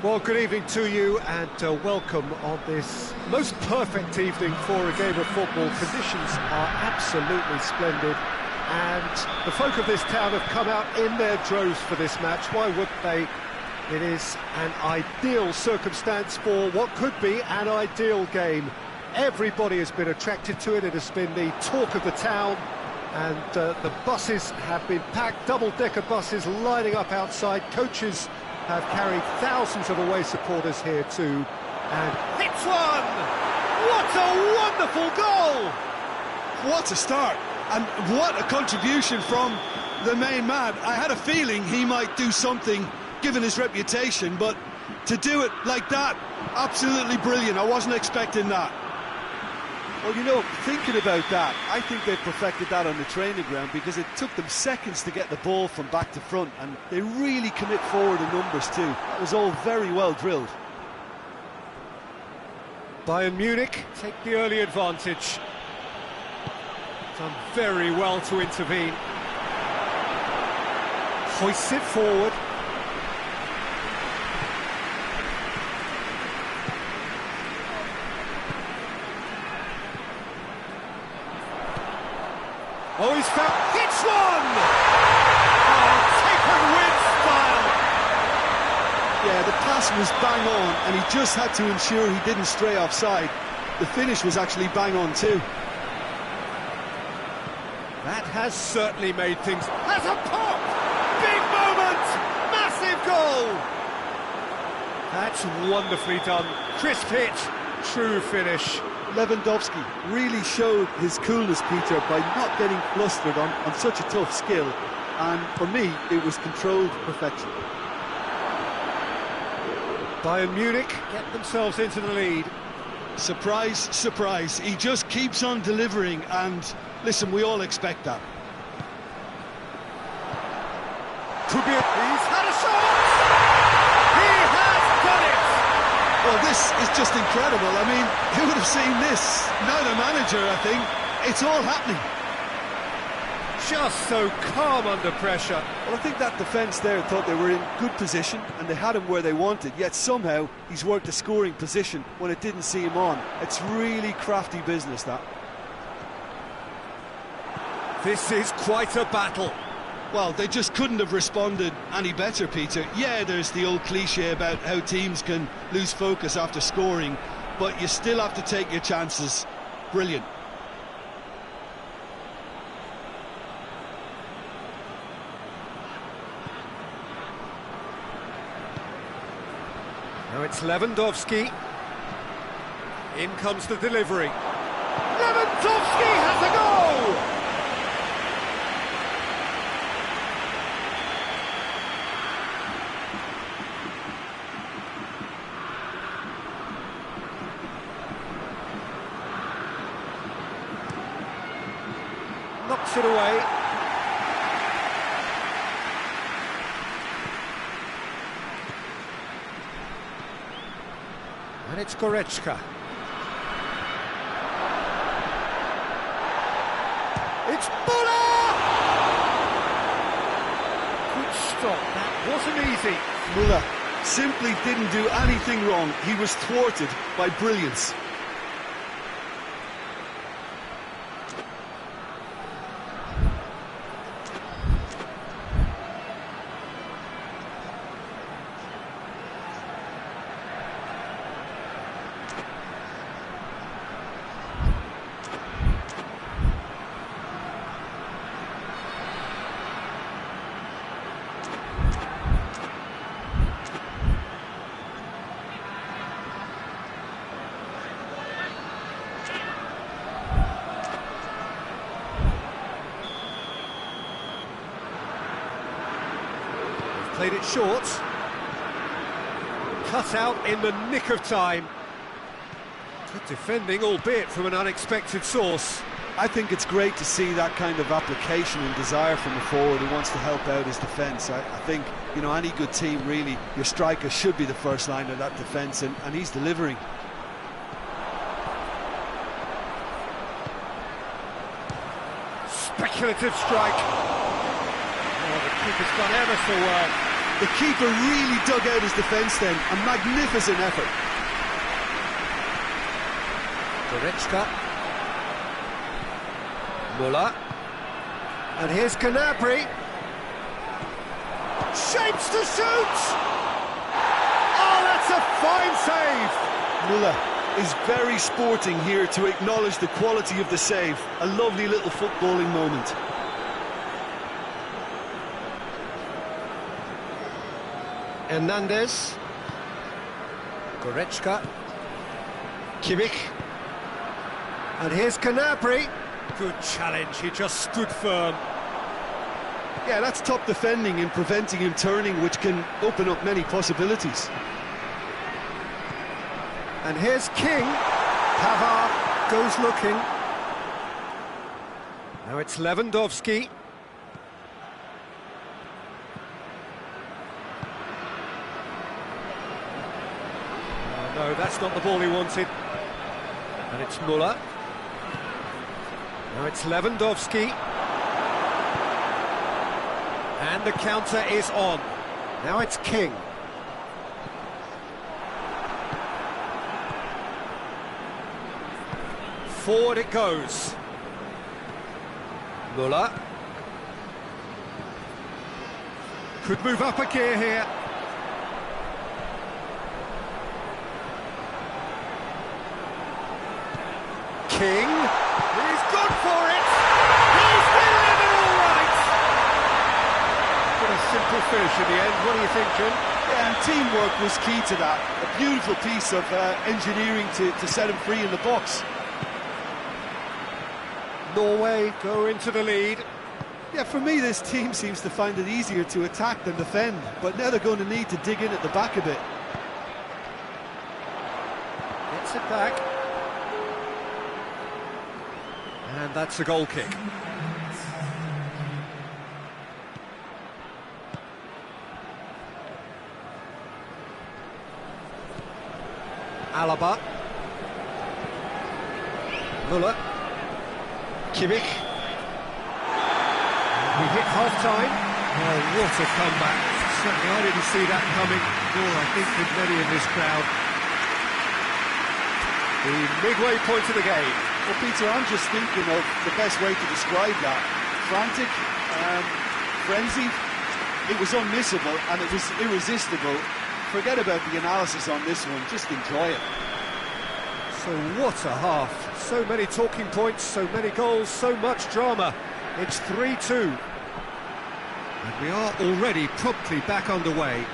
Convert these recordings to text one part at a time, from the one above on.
Well, good evening to you and welcome on this most perfect evening for a game of football. Conditions are absolutely splendid and the folk of this town have come out in their droves for this match. Why wouldn't they? It is an ideal circumstance for what could be an ideal game. Everybody has been attracted to it. It has been the talk of the town, and the buses have been packed, double-decker buses lining up outside. Coaches have carried thousands of away supporters here too, and hits one! What a wonderful goal! What a start, and what a contribution from the main man. I had a feeling he might do something given his reputation, but to do it like that, absolutely brilliant. I wasn't expecting that. Well, you know, thinking about that, I think they perfected that on the training ground because it took them seconds to get the ball from back to front, and they really commit forward in numbers too. That was all very well drilled. Bayern Munich take the early advantage. Done very well to intervene. Hoists it forward. Oh, he's found... Hits one! Oh, taken with style! Yeah, the pass was bang on, and he just had to ensure he didn't stray offside. The finish was actually bang on too. That has certainly made things... Has a pop! Big moment! Massive goal! That's wonderfully done. Crisp hit, true finish. Lewandowski really showed his coolness, Peter, by not getting flustered on such a tough skill, and for me it was controlled perfection. Bayern Munich get themselves into the lead. Surprise, surprise, he just keeps on delivering, and listen, we all expect that. Could be he's had a shot! He has done it! Well, this is just incredible. I mean, who would have seen this? Now the manager, I think. It's all happening. Just so calm under pressure. Well, I think that defence there thought they were in good position and they had him where they wanted, yet somehow he's worked a scoring position when it didn't see him on. It's really crafty business, that. This is quite a battle. Well, they just couldn't have responded any better, Peter. Yeah, there's the old cliche about how teams can lose focus after scoring, but you still have to take your chances. Brilliant. Now it's Lewandowski. In comes the delivery. Lewandowski has a goal! Knocks it away. And it's Goretzka. It's Muller! Good stop, that wasn't easy. Muller simply didn't do anything wrong. He was thwarted by brilliance. Played it short. Cut out in the nick of time. Good defending, albeit from an unexpected source. I think it's great to see that kind of application and desire from the forward who wants to help out his defence. I think, you know, any good team, really, your striker should be the first line of that defence, and he's delivering. Speculative strike. Oh, the keeper's done ever so well. The keeper really dug out his defence then. A magnificent effort. Goretzka. Muller. And here's Gnabry. Shapes to shoot! Oh, that's a fine save! Muller is very sporting here to acknowledge the quality of the save. A lovely little footballing moment. Hernandez. Goretzka. Kimmich. And here's Gnabry. Good challenge, he just stood firm. Yeah, that's top defending and preventing him turning, which can open up many possibilities. And here's King. Pavard goes looking. Now it's Lewandowski. Oh, no, that's not the ball he wanted. And it's Muller. Now it's Lewandowski. And the counter is on. Now it's King. Forward it goes. Muller. Could move up a gear here. King. He's gone for it. He's delivered all right. Got a simple finish in the end. What do you think, Jim? Yeah, and teamwork was key to that. A beautiful piece of engineering to set him free in the box. Norway go into the lead. Yeah, for me, this team seems to find it easier to attack than defend, but now they're going to need to dig in at the back a bit. Gets it back. And that's a goal kick. Alaba. Muller. Kimmich. We hit half-time. Oh, what a comeback. Certainly I didn't see that coming, nor I think with many in this crowd. The midway point of the game. Well, Peter, I'm just thinking of the best way to describe that. Frantic, frenzied. It was unmissable and it was irresistible. Forget about the analysis on this one, just enjoy it. So what a half. So many talking points, so many goals, so much drama. It's 3-2. And we are already promptly back underway.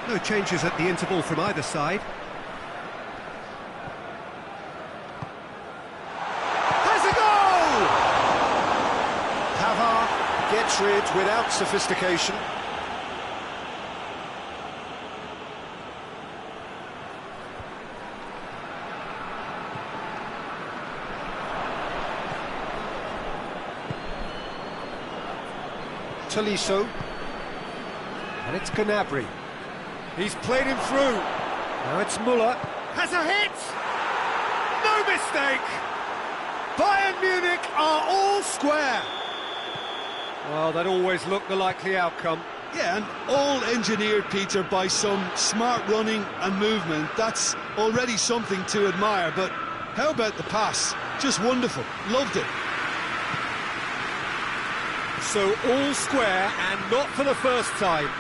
No changes at the interval from either side. Has a goal! Pavard gets rid without sophistication. Tolisso, and it's Gnabry. He's played him through. Now it's Muller. Has a hit! No mistake! Bayern Munich are all square. Well, that always looked the likely outcome. Yeah, and all engineered, Peter, by some smart running and movement. That's already something to admire, but how about the pass? Just wonderful. Loved it. So all square, and not for the first time.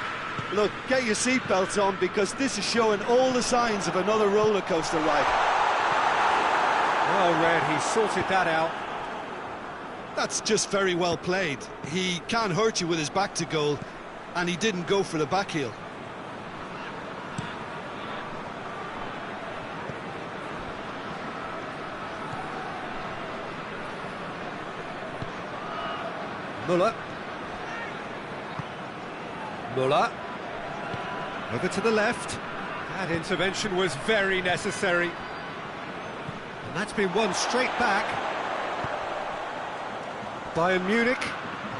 Look, get your seatbelts on, because this is showing all the signs of another roller coaster ride. Well read, he sorted that out. That's just very well played. He can't hurt you with his back to goal, and he didn't go for the back heel. Muller. Muller. Over to the left. That intervention was very necessary. And that's been won straight back. Bayern Munich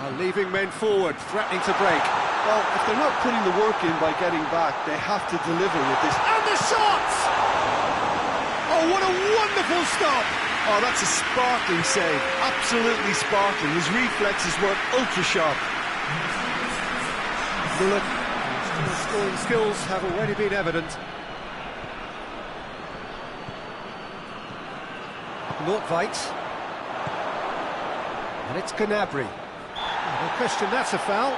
are leaving men forward, threatening to break. Well, if they're not putting the work in by getting back, they have to deliver with this. And the shot! Oh, what a wonderful stop! Oh, that's a sparkling save. Absolutely sparkling. His reflexes were ultra-sharp. Mullen, whose scoring skills have already been evident. Nordtveit. And it's Gnabry. No question that's a foul.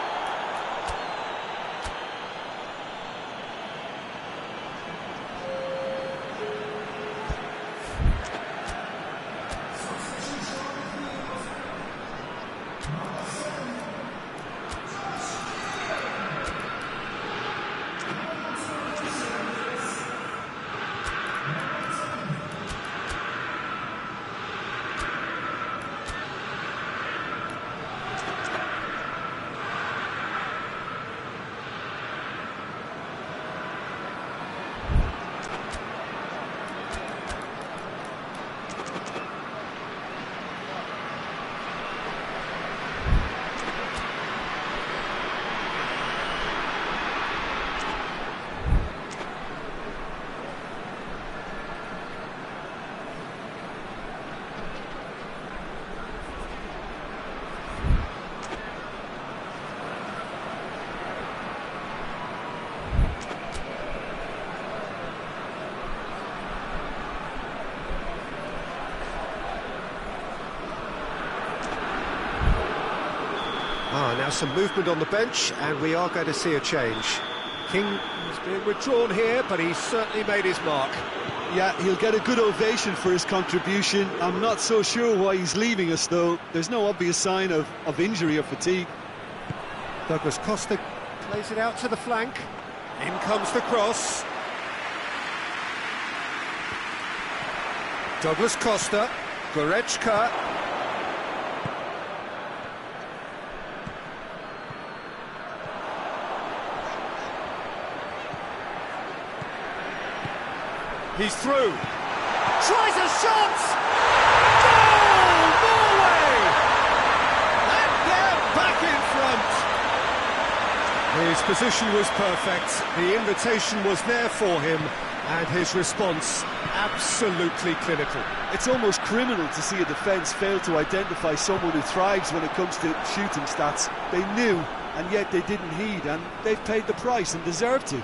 Now some movement on the bench, and we are going to see a change. King is being withdrawn here, but he's certainly made his mark. Yeah, he'll get a good ovation for his contribution. I'm not so sure why he's leaving us, though. There's no obvious sign of injury or fatigue. Douglas Costa plays it out to the flank. In comes the cross. Douglas Costa, Goretzka. He's through. Tries a shot! Goal! Norway! And they're back in front. His position was perfect. The invitation was there for him, and his response absolutely clinical. It's almost criminal to see a defence fail to identify someone who thrives when it comes to shooting stats. They knew, and yet they didn't heed, and they've paid the price and deserve to.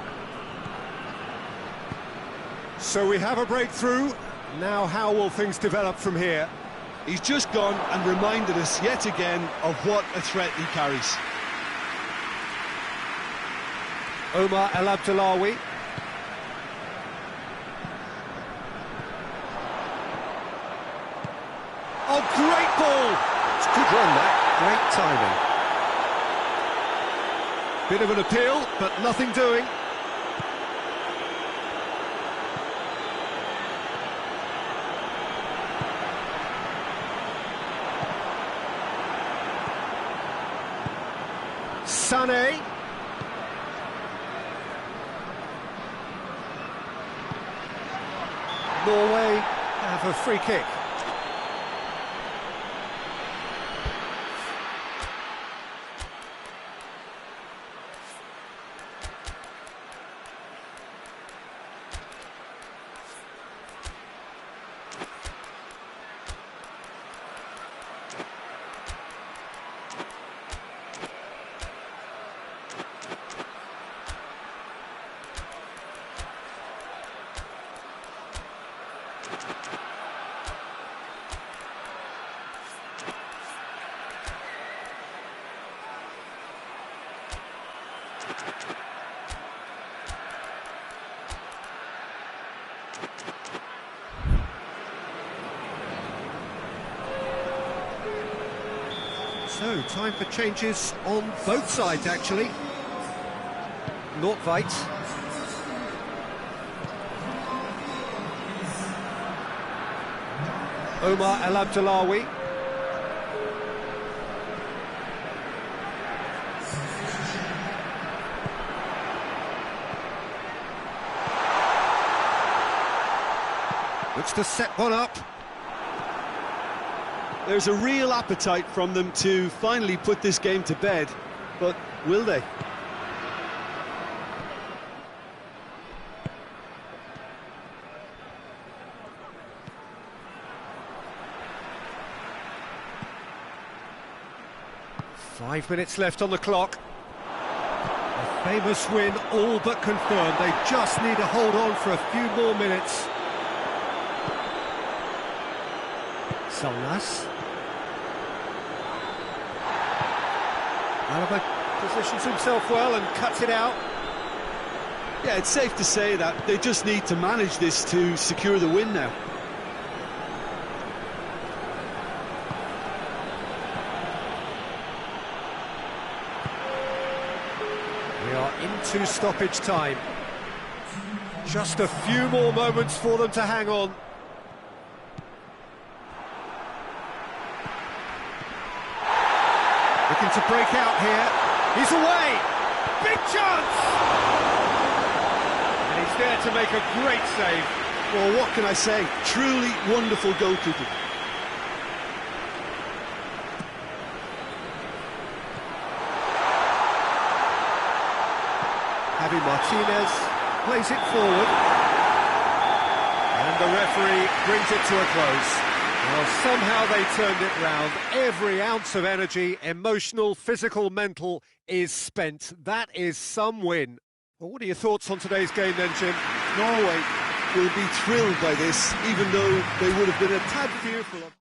So we have a breakthrough. Now how will things develop from here? He's just gone and reminded us yet again of what a threat he carries. Omar El Abdullawi. Oh, great ball! It's a good run, that. Great timing. Bit of an appeal, but nothing doing. Sané. Norway have a free kick. So, time for changes on both sides, actually. Nordtveit. Omar El Abdullawi. Looks to set one up. There's a real appetite from them to finally put this game to bed, but will they? Five minutes left on the clock. A Famous win all but confirmed. They just need to hold on for a few more minutes. Solnas. Alaba positions himself well and cuts it out. Yeah, it's safe to say that they just need to manage this to secure the win now. We are into stoppage time. Just a few more moments for them to hang on. Looking to break out here. He's away! Big chance! And he's there to make a great save. Well, what can I say? Truly wonderful goalkeeping. Javi Martinez plays it forward. And the referee brings it to a close. Well, somehow they turned it round. Every ounce of energy, emotional, physical, mental, is spent. That is some win. Well, what are your thoughts on today's game then, Jim? Norway will be thrilled by this, even though they would have been a tad fearful of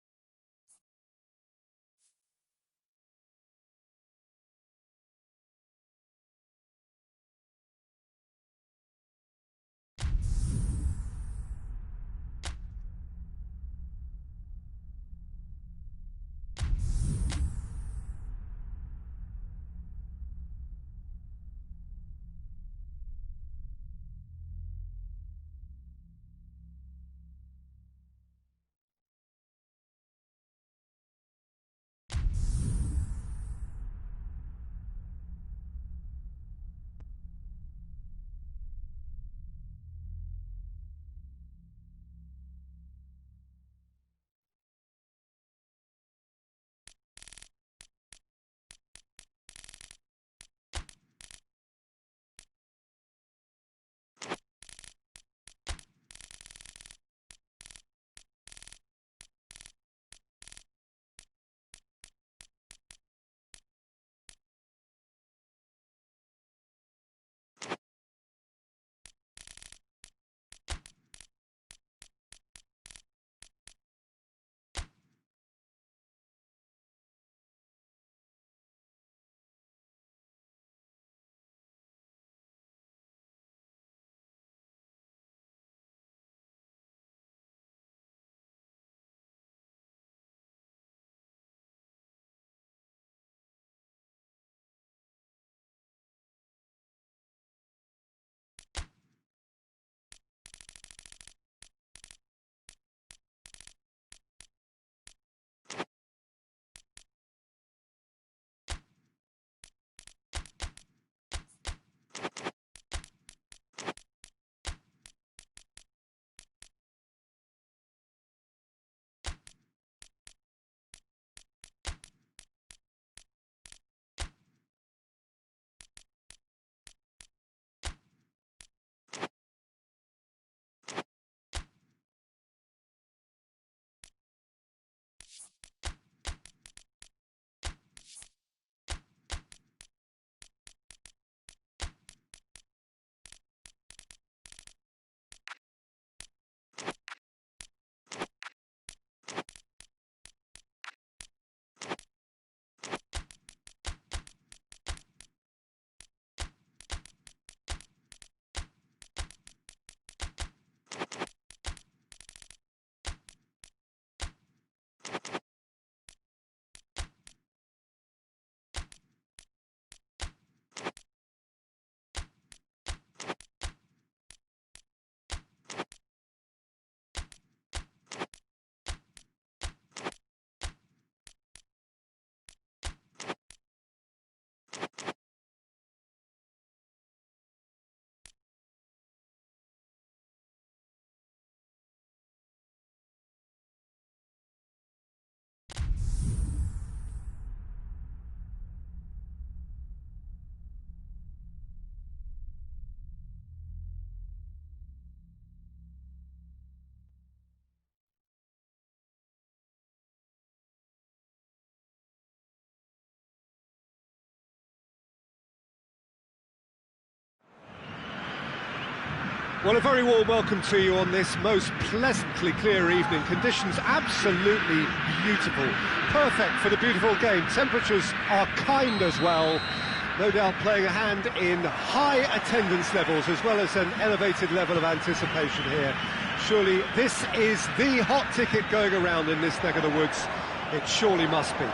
Well, a very warm welcome to you on this most pleasantly clear evening. Conditions absolutely beautiful. Perfect for the beautiful game. Temperatures are kind as well. No doubt playing a hand in high attendance levels as well as an elevated level of anticipation here. Surely this is the hot ticket going around in this neck of the woods. It surely must be.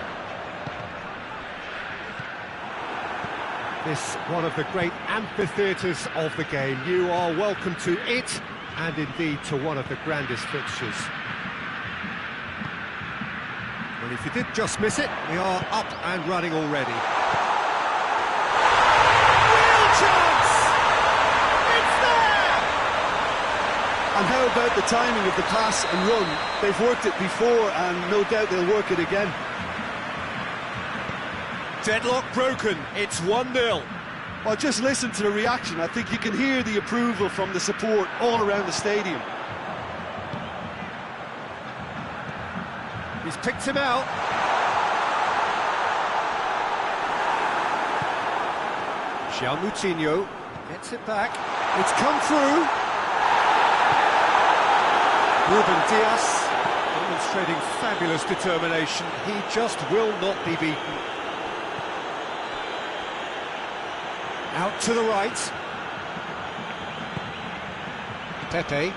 This one of the great amphitheatres of the game. You are welcome to it, and indeed to one of the grandest fixtures. Well, if you did just miss it, we are up and running already. Real chance! It's there! And how about the timing of the pass and run? They've worked it before, and no doubt they'll work it again. Deadlock broken, it's 1-0. Well, just listen to the reaction. I think you can hear the approval from the support all around the stadium. He's picked him out. João Moutinho gets it back. It's come through. Ruben Dias demonstrating fabulous determination. He just will not be beaten. Out to the right. Pepe.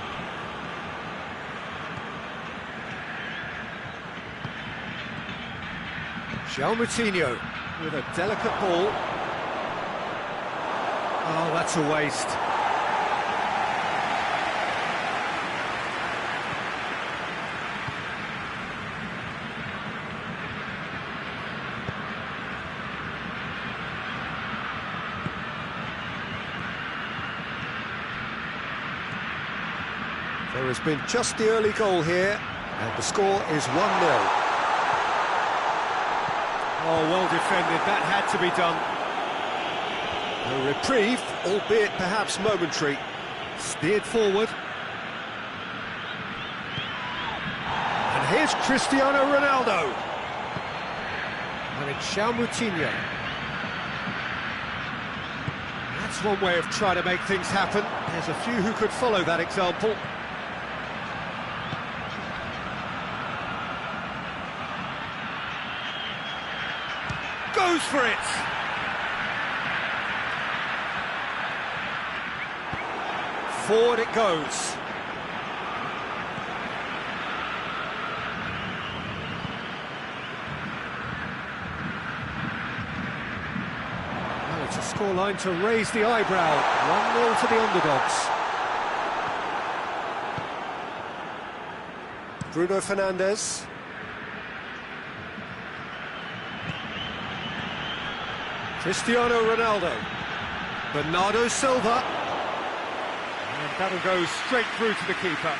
João Moutinho with a delicate ball. Oh, that's a waste. There has been just the early goal here, and the score is 1-0. Oh, well defended, that had to be done. A reprieve, albeit perhaps momentary. Steered forward. And here's Cristiano Ronaldo. And it's João Moutinho. That's one way of trying to make things happen. There's a few who could follow that example. Goes for it! Forward it goes. Well, it's a scoreline to raise the eyebrow. 1-0 to the underdogs. Bruno Fernandes. Cristiano Ronaldo, Bernardo Silva, and that'll go straight through to the keeper.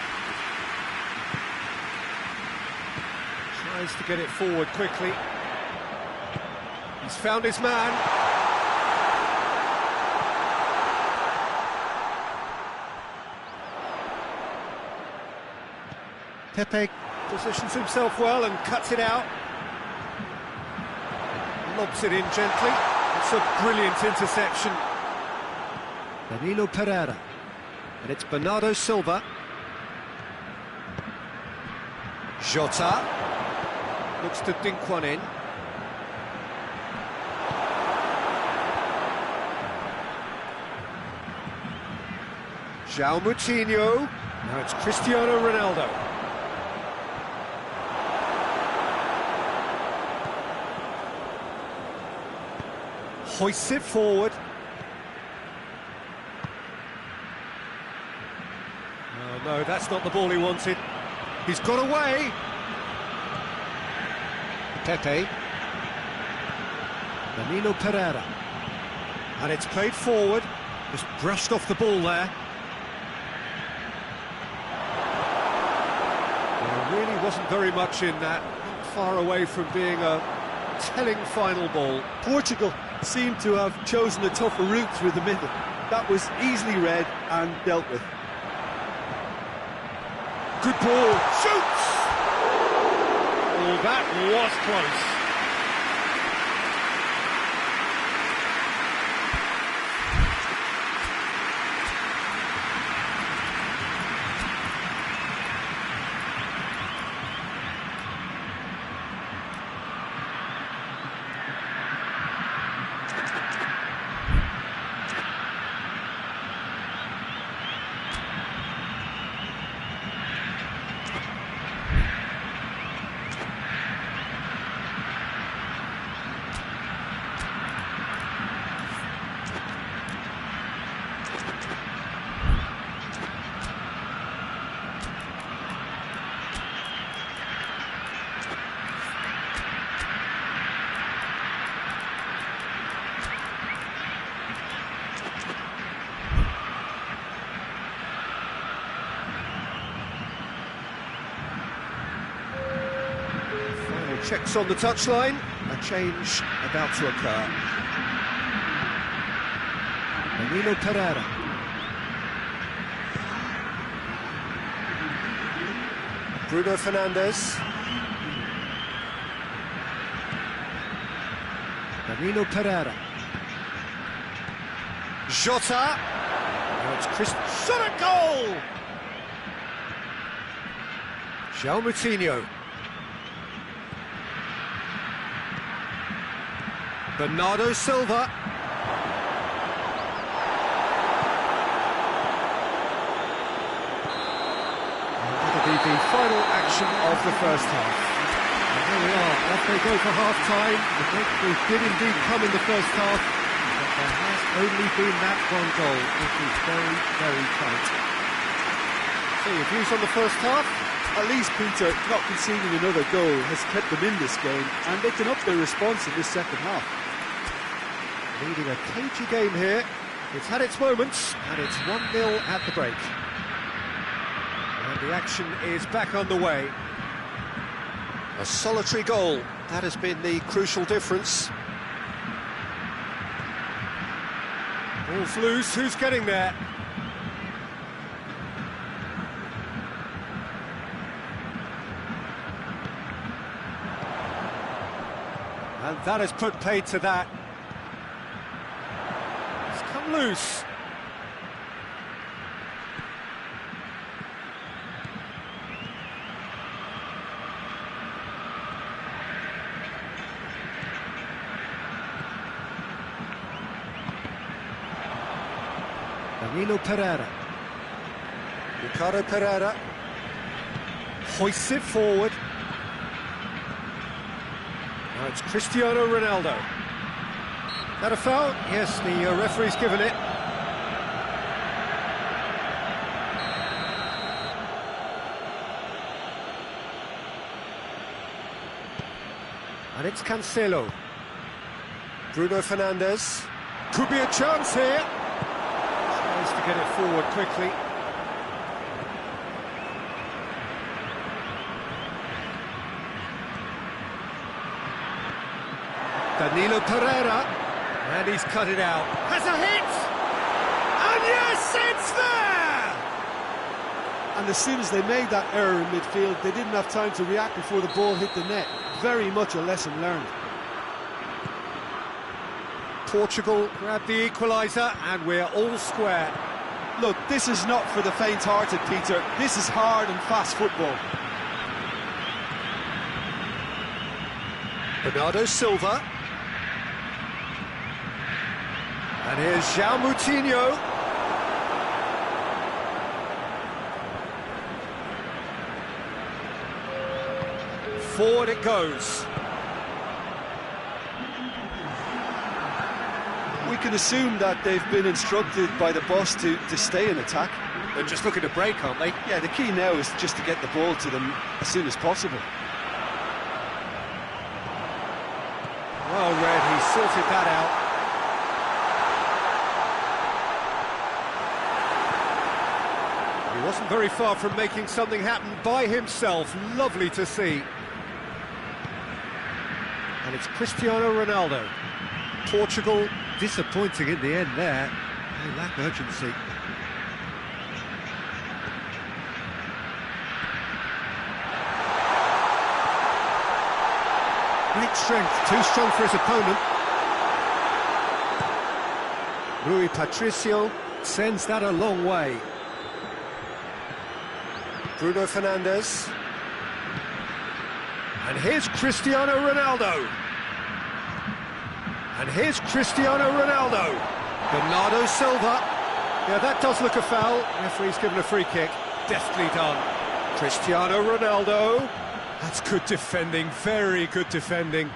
Tries to get it forward quickly. He's found his man. Pepe positions himself well and cuts it out. Lobs it in gently. It's a brilliant interception. Danilo Pereira. And it's Bernardo Silva. Jota. Looks to dink one in. João Moutinho. Now it's Cristiano Ronaldo. Hoists it forward. Oh, no, that's not the ball he wanted. He's got away. Pepe. Danilo Pereira. And it's played forward. Just brushed off the ball there. There really wasn't very much in that. Not far away from being a telling final ball. Portugal seemed to have chosen a tougher route through the middle. That was easily read and dealt with. Good ball. Shoots! Oh, that was close. Checks on the touchline. A change about to occur. Danilo Pereira. Bruno Fernandes. Danilo Pereira. Jota. Now it's Chris. Shot at goal! João Moutinho. Bernardo Silva. That'll be the final action of the first half. And here we are, off they go for half-time. The breakthrough did indeed come in the first half, but there has only been that one goal. It is very, very tight. So your views on the first half? At least, Peter, not conceding another goal has kept them in this game, and they can up their response in this second half. Leading a cagey game here. It's had its moments, and it's 1-0 at the break. And the action is back underway. A solitary goal, that has been the crucial difference. Ball's loose, who's getting there? And that has put paid to that. It's come loose. Danilo Pereira. Ricardo Pereira hoists it forward. Now it's Cristiano Ronaldo. That a foul? Yes, the referee's given it. And it's Cancelo. Bruno Fernandes. Could be a chance here. Tries to get it forward quickly. Danilo Pereira, and he's cut it out. Has a hit! And yes, it's there! And as soon as they made that error in midfield, they didn't have time to react before the ball hit the net. Very much a lesson learned. Portugal grab the equaliser, and we're all square. Look, this is not for the faint-hearted, Peter. This is hard and fast football. Bernardo Silva. And here's João Moutinho. Forward it goes. We can assume that they've been instructed by the boss to stay in attack. They're just looking to break, aren't they? Yeah, the key now is just to get the ball to them as soon as possible. Well read, he sorted that out. He wasn't very far from making something happen by himself. Lovely to see. And it's Cristiano Ronaldo. Portugal disappointing in the end there. They lack urgency. Great strength, too strong for his opponent. Rui Patricio sends that a long way. Bruno Fernandes. And here's Cristiano Ronaldo. And here's Cristiano Ronaldo. Bernardo Silva. Yeah, that does look a foul. Referee's given a free kick. Deftly done. Cristiano Ronaldo. That's good defending, very good defending.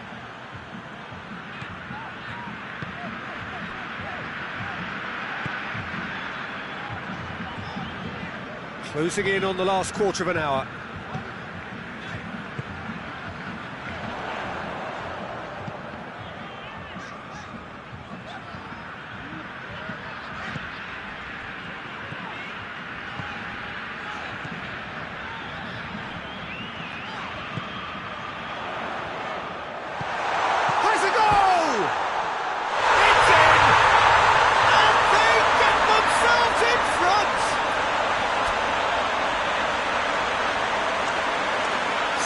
Closing in on the last quarter of an hour.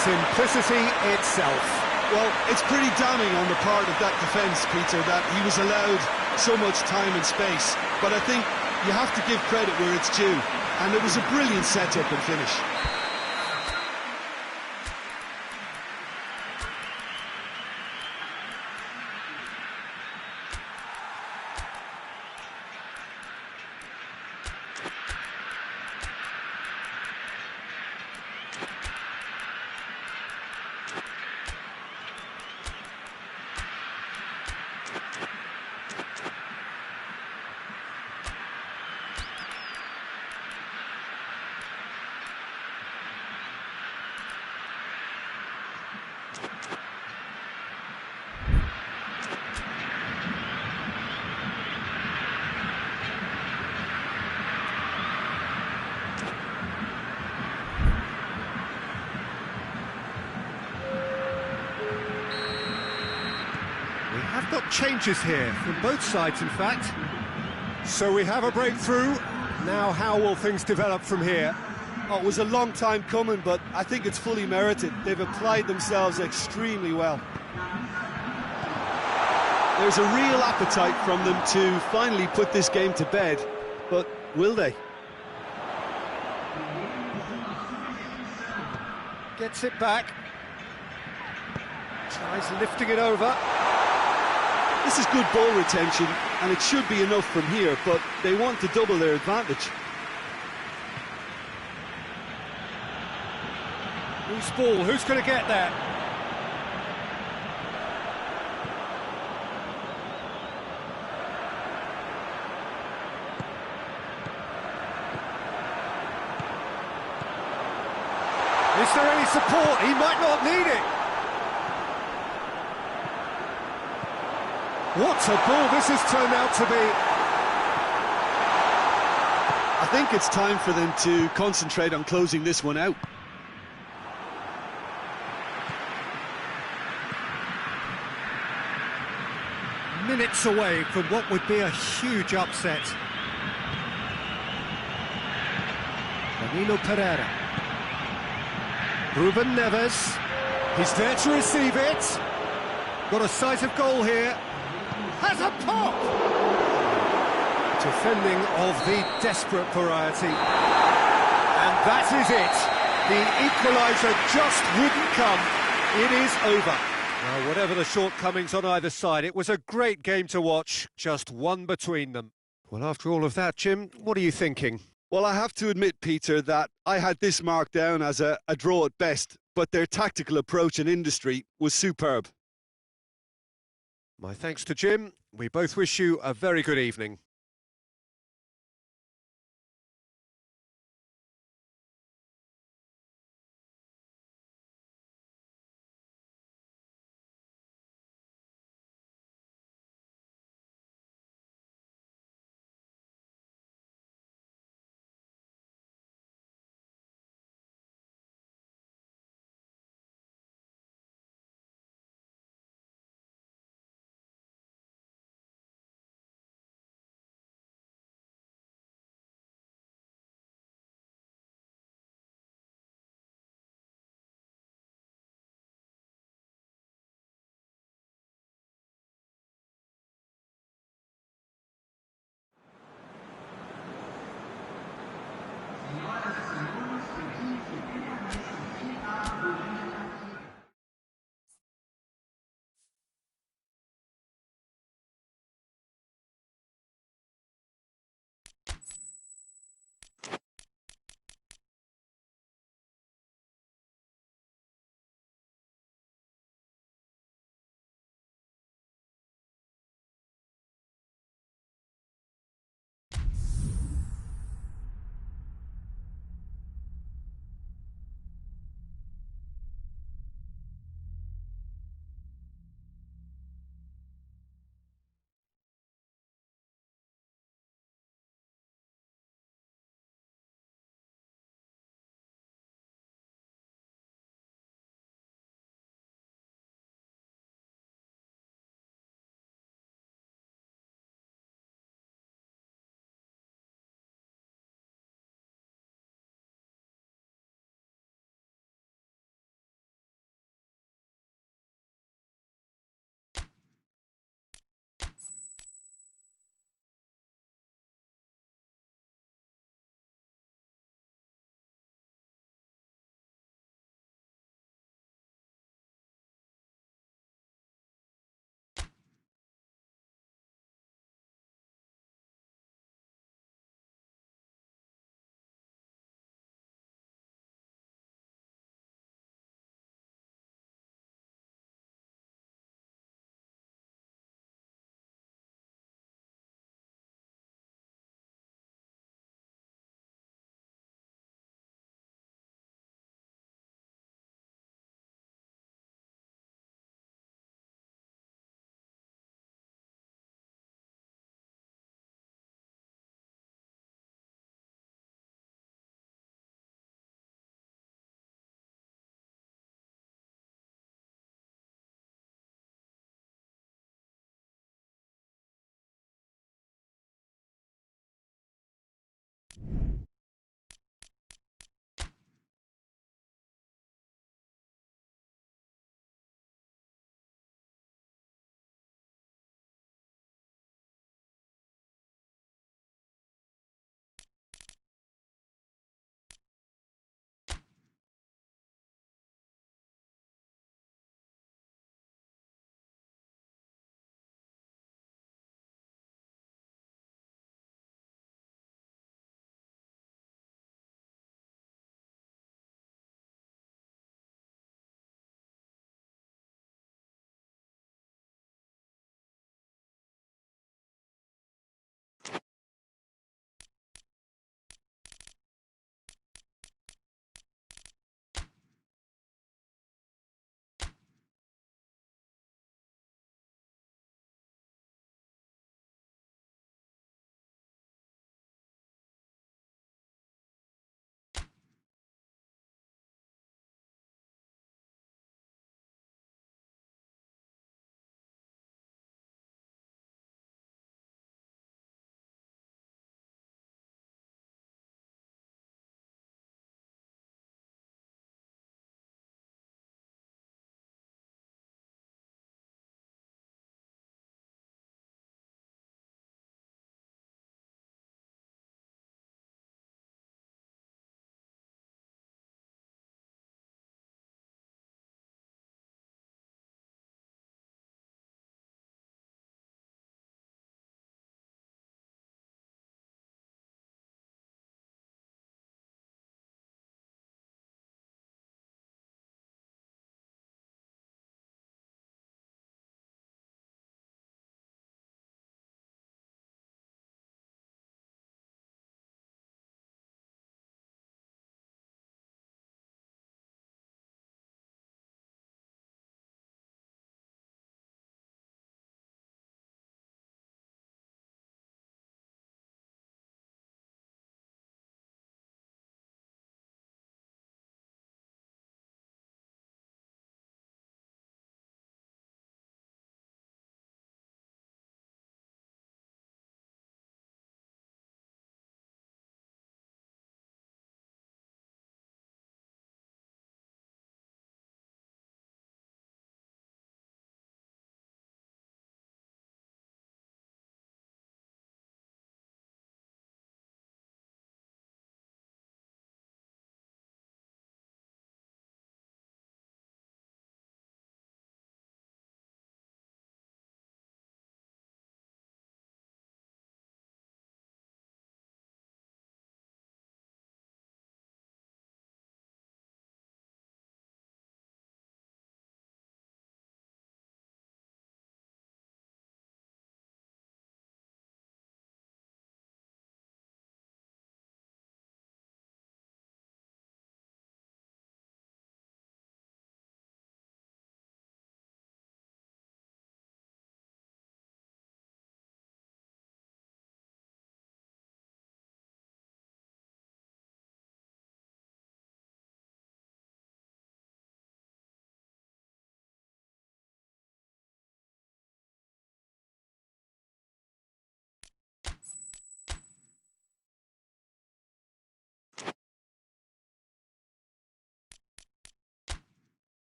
simplicity itself. Well, it's pretty damning on the part of that defence, Peter, that he was allowed so much time and space. But I think you have to give credit where it's due, and it was a brilliant setup and finish. We have got changes here, from both sides in fact. So we have a breakthrough. Now how will things develop from here? Oh, it was a long time coming, but I think it's fully merited. They've applied themselves extremely well. There's a real appetite from them to finally put this game to bed, but will they? Gets it back. Tries lifting it over. This is good ball retention, and it should be enough from here, but they want to double their advantage. Loose ball, who's going to get there? Is there any support? He might not need it. What a ball this has turned out to be. I think it's time for them to concentrate on closing this one out. Minutes away from what would be a huge upset. Danilo Pereira. Ruben Neves. He's there to receive it. Got a sight of goal here. Has a pop! Defending of the desperate variety. And that is it. The equaliser just wouldn't come. It is over. Well, whatever the shortcomings on either side, it was a great game to watch. Just one between them. Well, after all of that, Jim, what are you thinking? Well, I have to admit, Peter, that I had this marked down as a draw at best, but their tactical approach and industry was superb. My thanks to Jim. We both wish you a very good evening.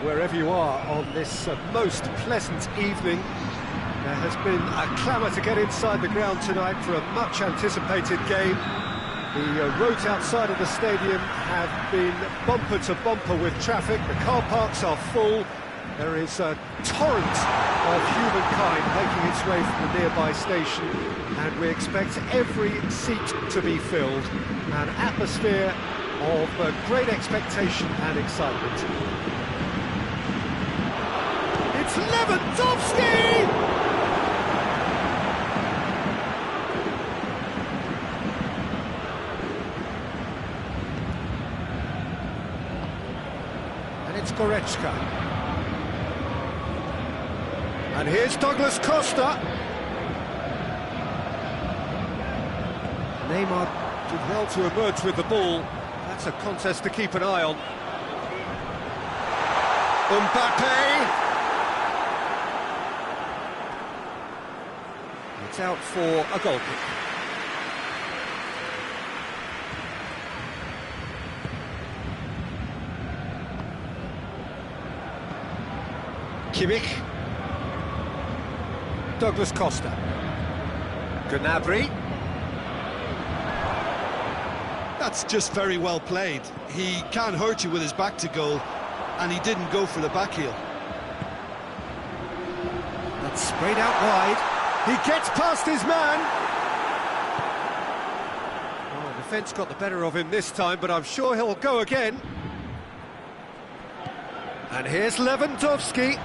Wherever you are on this most pleasant evening, there has been a clamour to get inside the ground tonight for a much-anticipated game. The roads outside of the stadium have been bumper to bumper with traffic. The car parks are full. There is a torrent of humankind making its way from the nearby station, and we expect every seat to be filled. An atmosphere of great expectation and excitement. It's Lewandowski! And it's Goretzka. And here's Douglas Costa. Neymar did well to emerge with the ball. That's a contest to keep an eye on. Mbappe! It's out for a goal kick. Kimmich. Douglas Costa. Gnabry. That's just very well played. He can hurt you with his back to goal, and he didn't go for the back heel. That's sprayed out wide. He gets past his man. Oh, the defence got the better of him this time, but I'm sure he'll go again. And here's Lewandowski.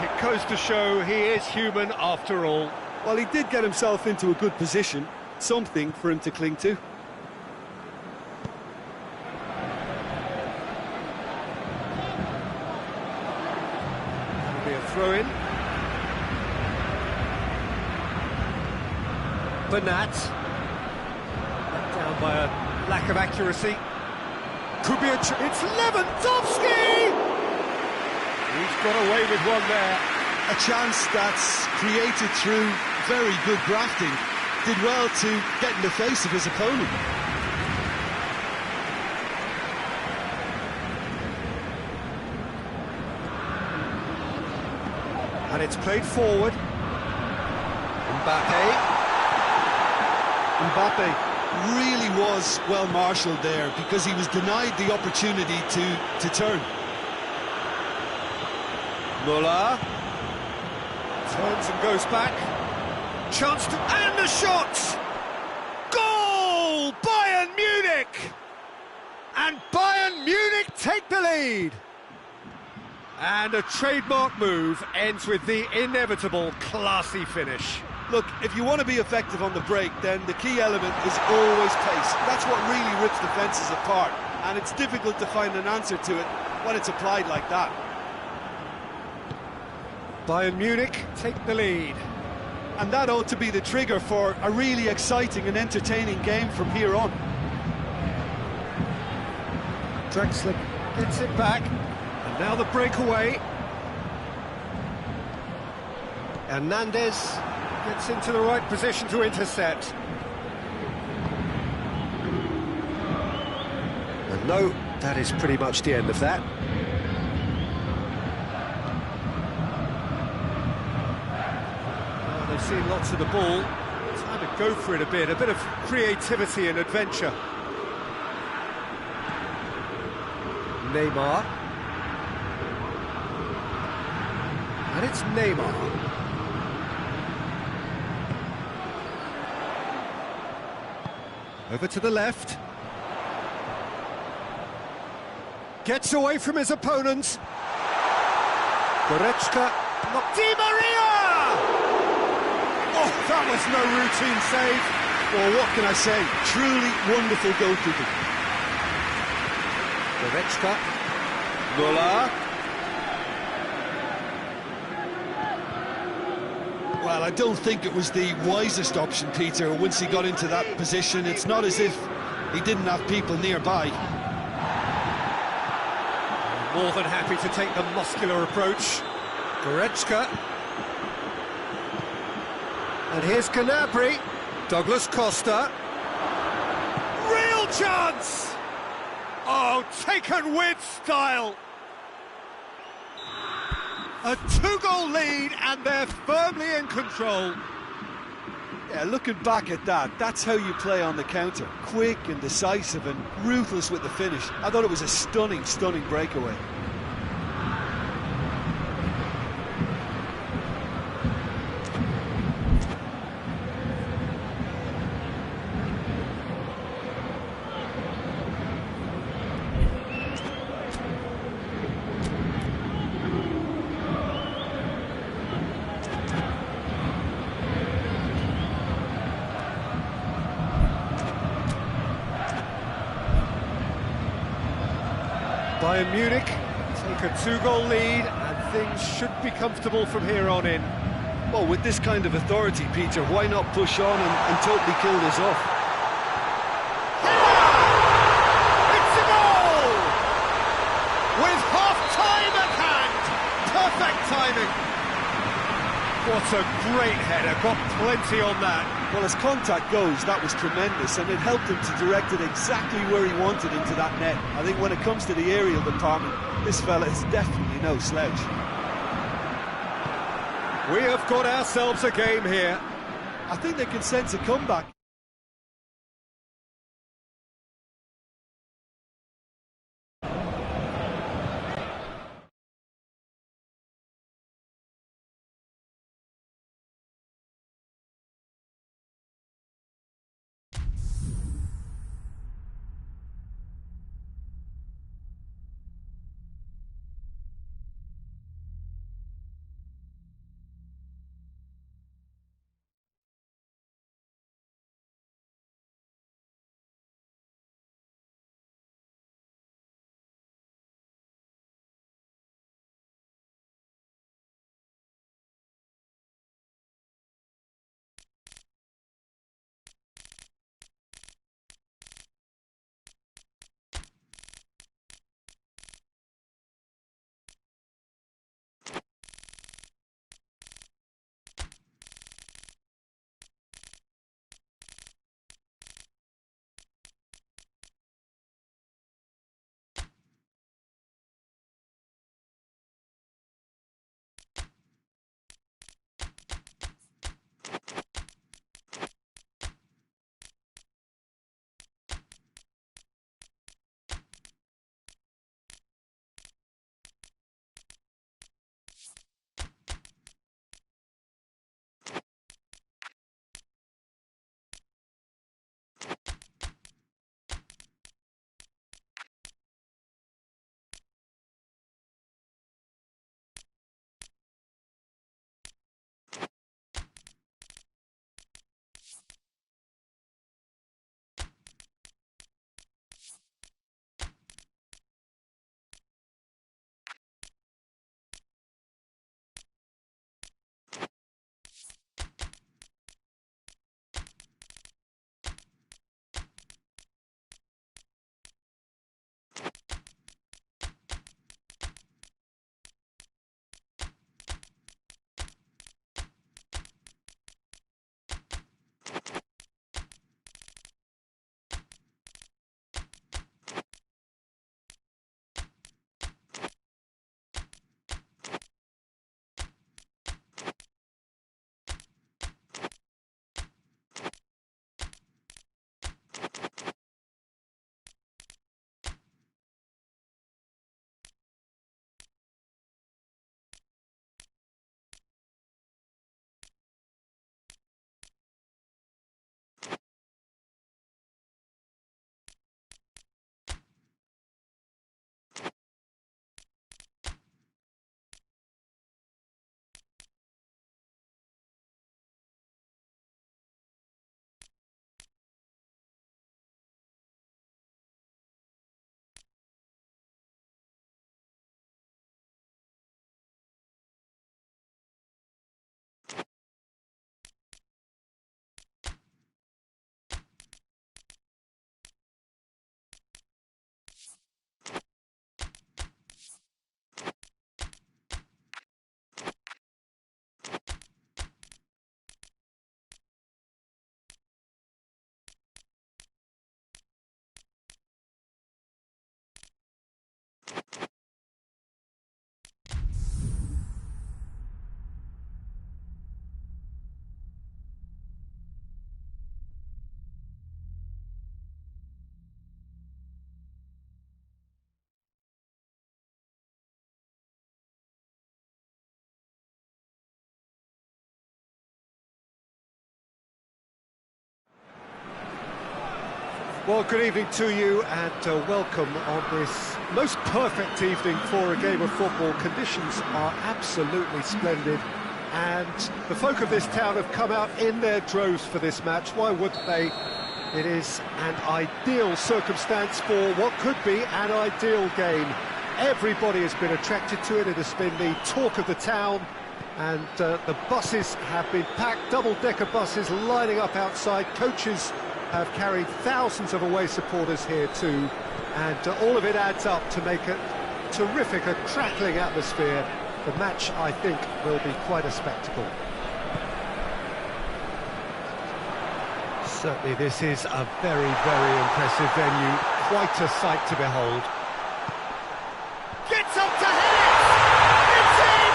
It goes to show he is human after all. Well, he did get himself into a good position, something for him to cling to. That'll be a throw-in. Bernat. Let down by a lack of accuracy. Could be a... It's Lewandowski! He's got away with one there. A chance that's created through very good grafting. Did well to get in the face of his opponent. And it's played forward. Mbappe Really was well marshalled there, because he was denied the opportunity to turn. Muller turns and goes back. Chance to... and the shot! Goal! Bayern Munich! And Bayern Munich take the lead! And a trademark move ends with the inevitable classy finish. Look, if you want to be effective on the break, then the key element is always pace. That's what really rips defences apart, and it's difficult to find an answer to it when it's applied like that. Bayern Munich take the lead. And that ought to be the trigger for a really exciting and entertaining game from here on. Drexler gets it back, and now the breakaway. Hernandez gets into the right position to intercept. And no, that is pretty much the end of that. They've seen lots of the ball. Time to go for it a bit of creativity and adventure. Neymar. And it's Neymar. Over to the left. Gets away from his opponents. Goretzka. Di Maria! Oh, that was no routine save. Well, what can I say? Truly wonderful goalkeeping. Goretzka. Muller. Well, I don't think it was the wisest option, Peter, once he got into that position. It's not as if he didn't have people nearby. More than happy to take the muscular approach. Goretzka. And here's Gnabry. Douglas Costa. Real chance! Oh, taken with style! A two-goal lead, and they're firmly in control. Yeah, looking back at that, that's how you play on the counter. Quick and decisive and ruthless with the finish. I thought it was a stunning, stunning breakaway. Bayern Munich take a two-goal lead, and things should be comfortable from here on in. Well, with this kind of authority, Peter, why not push on and totally kill this off? It's a goal! With half-time at hand! Perfect timing! What a great header, got plenty on that. Well, as contact goes, that was tremendous, and it helped him to direct it exactly where he wanted into that net. I think when it comes to the aerial department, this fella is definitely no slouch. We have got ourselves a game here. I think they can sense a comeback. Well, good evening to you and welcome on this most perfect evening for a game of football. Conditions are absolutely splendid and the folk of this town have come out in their droves for this match. Why wouldn't they? It is an ideal circumstance for what could be an ideal game. Everybody has been attracted to it. It has been the talk of the town, and the buses have been packed, double-decker buses lining up outside. Coaches have carried thousands of away supporters here too, and all of it adds up to make a terrific, a crackling atmosphere. The match, I think, will be quite a spectacle. Certainly this is a very, very impressive venue, quite a sight to behold. Gets up to hit it! It's in!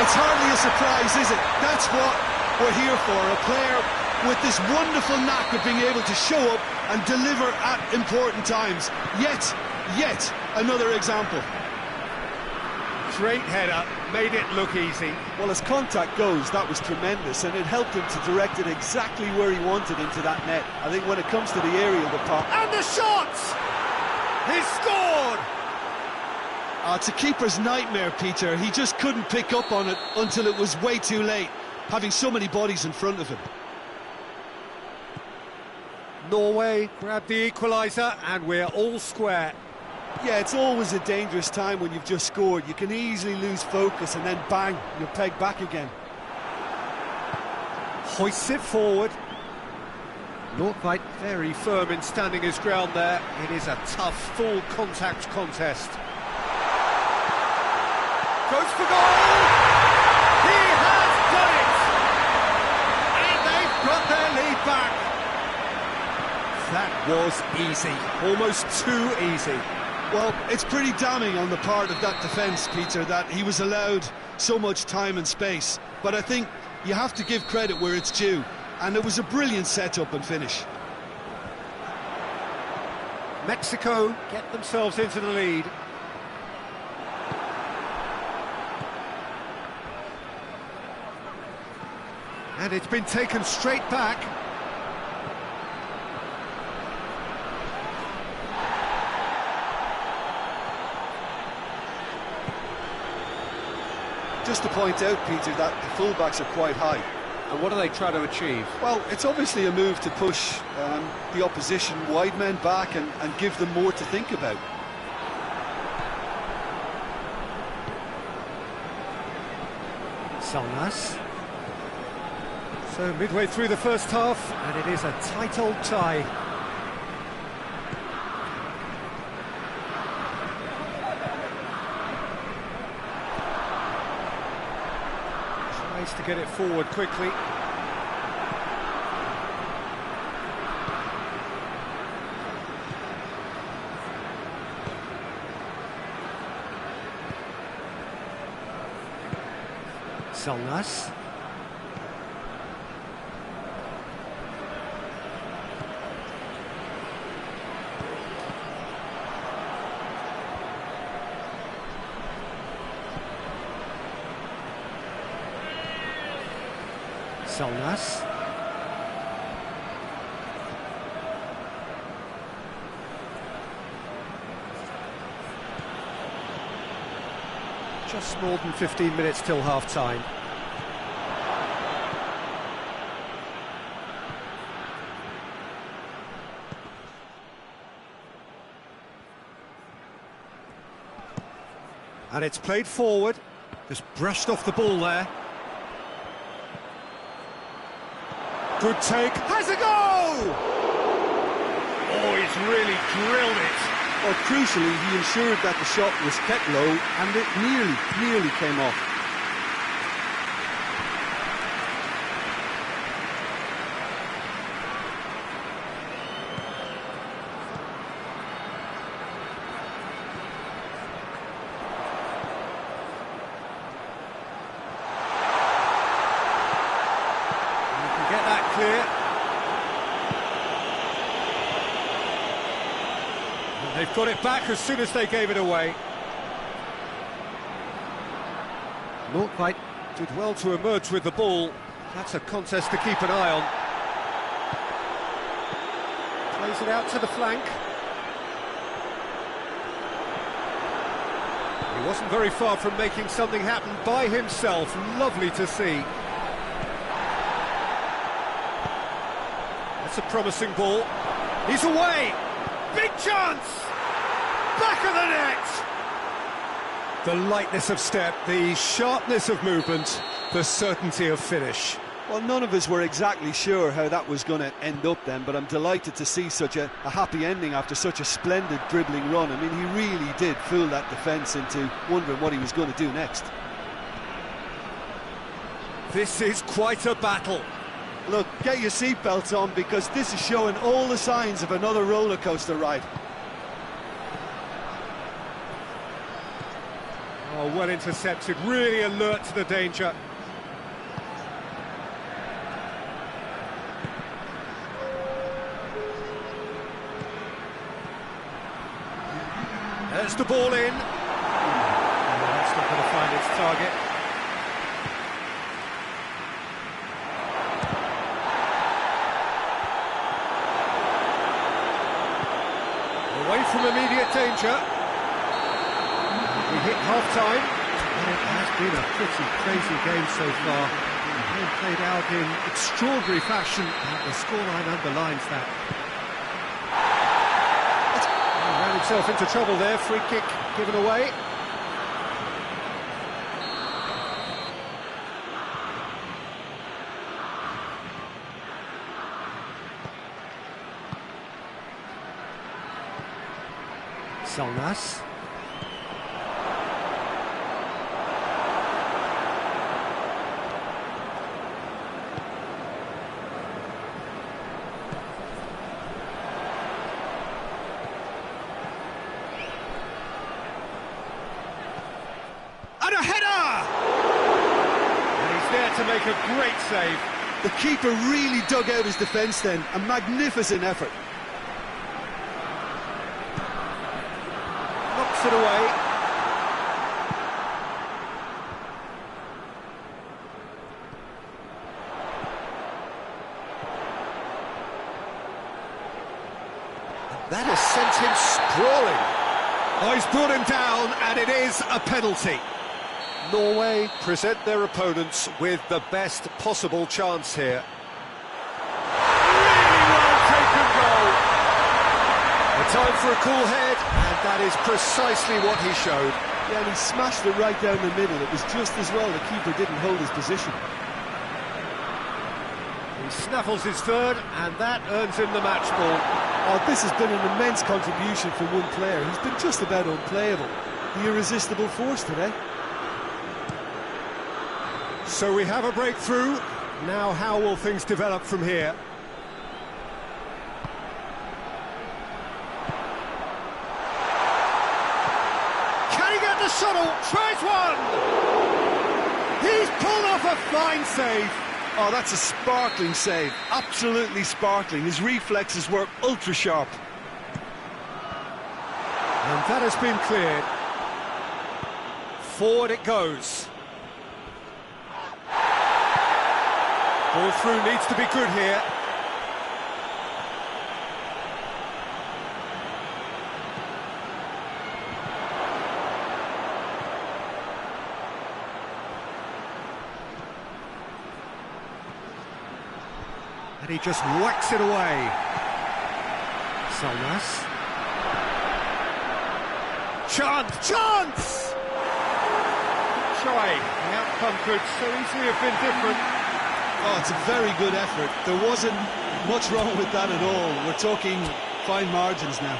It's hardly a surprise, is it? That's what we're here for, a player with this wonderful knack of being able to show up and deliver at important times. Yet another example. Great header, made it look easy. Well, as contact goes, that was tremendous, and it helped him to direct it exactly where he wanted into that net. I think when it comes to the area of the pop... And the shots! He's scored! It's a keeper's nightmare, Peter. He just couldn't pick up on it until it was way too late, having so many bodies in front of him. Norway grab the equaliser, and we're all square. Yeah, it's always a dangerous time when you've just scored. You can easily lose focus and then bang, you're pegged back again. Hoists it forward. Nordtveit very firm in standing his ground there. It is a tough, full contact contest. Goes for goal! He has done it! And they've got their lead back. That was easy, almost too easy. Well, it's pretty damning on the part of that defence, Peter, that he was allowed so much time and space. But I think you have to give credit where it's due, and it was a brilliant set-up and finish. Mexico get themselves into the lead. And it's been taken straight back. Just to point out, Peter, that the fullbacks are quite high. And what are they trying to achieve? Well, it's obviously a move to push the opposition wide men back and give them more to think about. Salnas. So midway through the first half, and it is a tight old tie. Tries to get it forward quickly. Salnas. Salnas. Just more than 15 minutes till half-time. And it's played forward, just brushed off the ball there. Good take, has a go! Oh, he's really drilled it. Well, crucially, he ensured that the shot was kept low and it nearly came off. Get that clear. And they've got it back as soon as they gave it away. Nordtveit did well to emerge with the ball. That's a contest to keep an eye on. Plays it out to the flank. He wasn't very far from making something happen by himself. Lovely to see. That's a promising ball. He's away! Big chance! Back of the net! The lightness of step, the sharpness of movement, the certainty of finish. Well, none of us were exactly sure how that was going to end up then, but I'm delighted to see such a happy ending after such a splendid dribbling run. I mean, he really did fool that defence into wondering what he was going to do next. This is quite a battle. Look, get your seatbelts on, because this is showing all the signs of another roller coaster ride. Oh, well intercepted, really alert to the danger. There's the ball in. Oh, that's not going to find its target. Away from immediate danger. We hit half-time. And it has been a pretty crazy game so far. The game played out in extraordinary fashion, and the scoreline underlines that. He ran himself into trouble there. Free kick given away. Salnas. And a header! And he's there to make a great save. The keeper really dug out his defence then. A magnificent effort. Knocks it away. That has sent him sprawling. Oh, he's brought him down, and it is a penalty. Norway present their opponents with the best possible chance here. Really well taken goal. A time for a cool head, and that is precisely what he showed. Yeah, and he smashed it right down the middle. It was just as well the keeper didn't hold his position. He snaffles his third, and that earns him the match ball. Oh, this has been an immense contribution from one player. He's been just about unplayable. The irresistible force today. So we have a breakthrough. Now how will things develop from here? Can he get the shuttle? Tries one! He's pulled off a fine save. Oh, that's a sparkling save. Absolutely sparkling. His reflexes were ultra sharp. And that has been cleared. Forward it goes. Ball through needs to be good here. And he just whacks it away. Salnas. Chance! Try. The outcome could so easily have been different. Oh, it's a very good effort. There wasn't much wrong with that at all. We're talking fine margins now.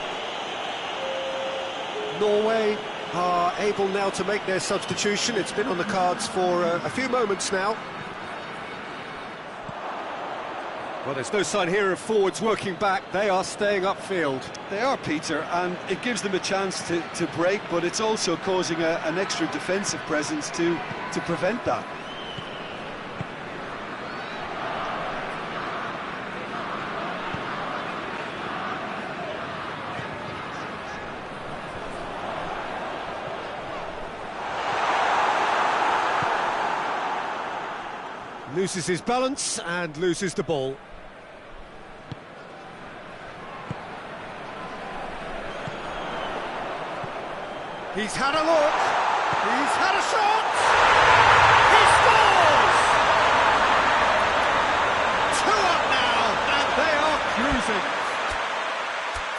Norway are able now to make their substitution. It's been on the cards for a few moments now. Well, there's no sign here of forwards working back. They are staying upfield. They are, Peter, and it gives them a chance to break, but it's also causing an extra defensive presence to prevent that. Loses his balance and loses the ball. He's had a look. He's had a shot. He scores! 2 up now, and they are cruising.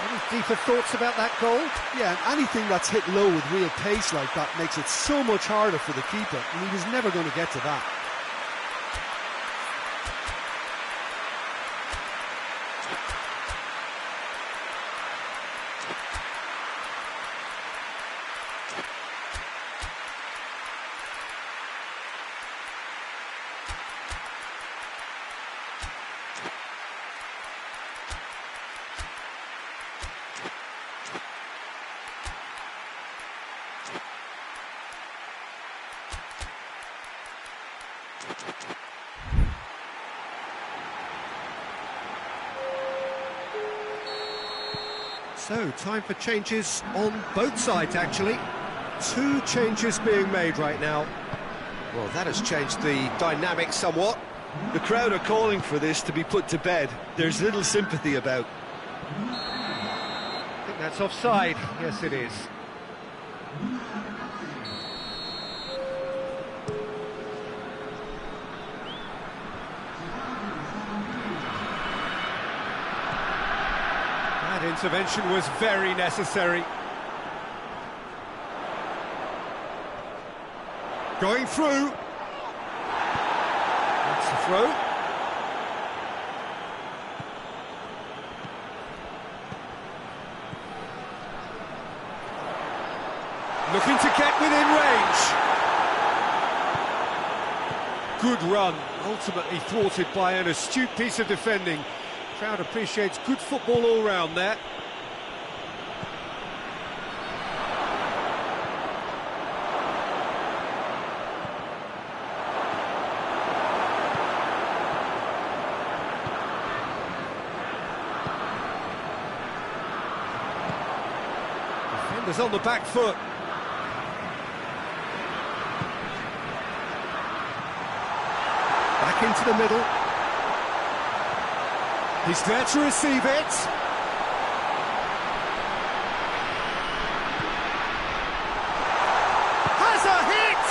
Any deeper thoughts about that goal? Yeah, and anything that's hit low with real pace like that makes it so much harder for the keeper, and he was never going to get to that. So, time for changes on both sides, actually. 2 changes being made right now. Well, that has changed the dynamic somewhat. The crowd are calling for this to be put to bed. There's little sympathy about. I think that's offside. Yes, it is. That intervention was very necessary. Going through. That's the throw. Looking to get within range. Good run, ultimately thwarted by an astute piece of defending. Crowd appreciates good football all round there. Defenders on the back foot. Back into the middle. He's there to receive it. Has a hit!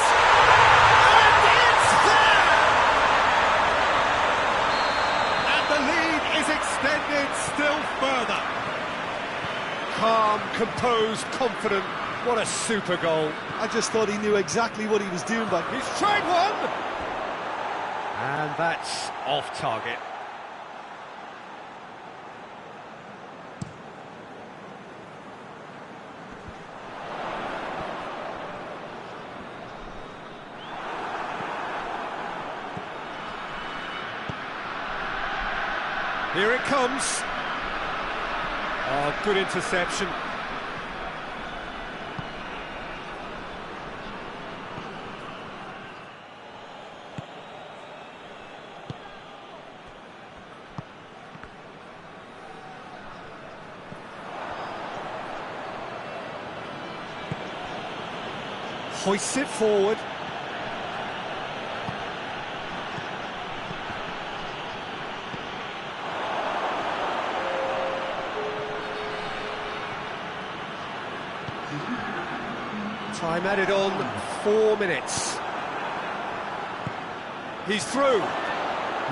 And it's there! And the lead is extended still further. Calm, composed, confident. What a super goal. I just thought he knew exactly what he was doing, but He's tried one! And that's off target. Here it comes. Oh, good interception. Hoists it forward. Time added on, 4 minutes. He's through.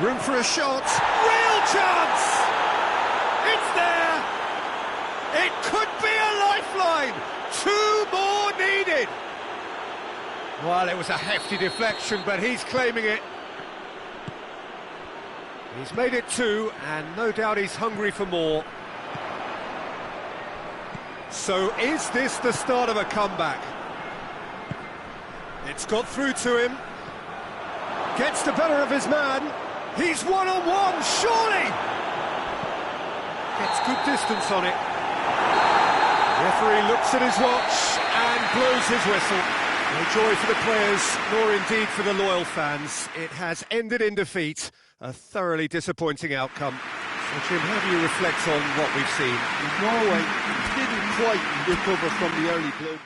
Room for a shot. Real chance! It's there! It could be a lifeline! 2 more needed! Well, it was a hefty deflection, but he's claiming it. He's made it 2, and no doubt he's hungry for more. So is this the start of a comeback? It's got through to him. Gets the better of his man. He's one-on-one, surely! Gets good distance on it. Referee looks at his watch and blows his whistle. No joy for the players, nor indeed for the loyal fans. It has ended in defeat. A thoroughly disappointing outcome. So, Jim, how do you reflect on what we've seen? Norway didn't quite recover from the early blow.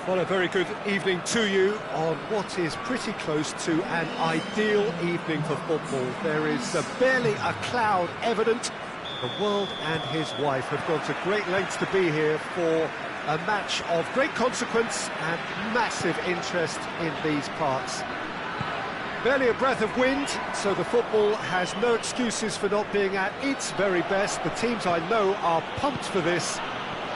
Well, a very good evening to you on what is pretty close to an ideal evening for football. There is barely a cloud evident. The world and his wife have gone to great lengths to be here for a match of great consequence and massive interest in these parts. Barely a breath of wind, so the football has no excuses for not being at its very best. The teams I know are pumped for this.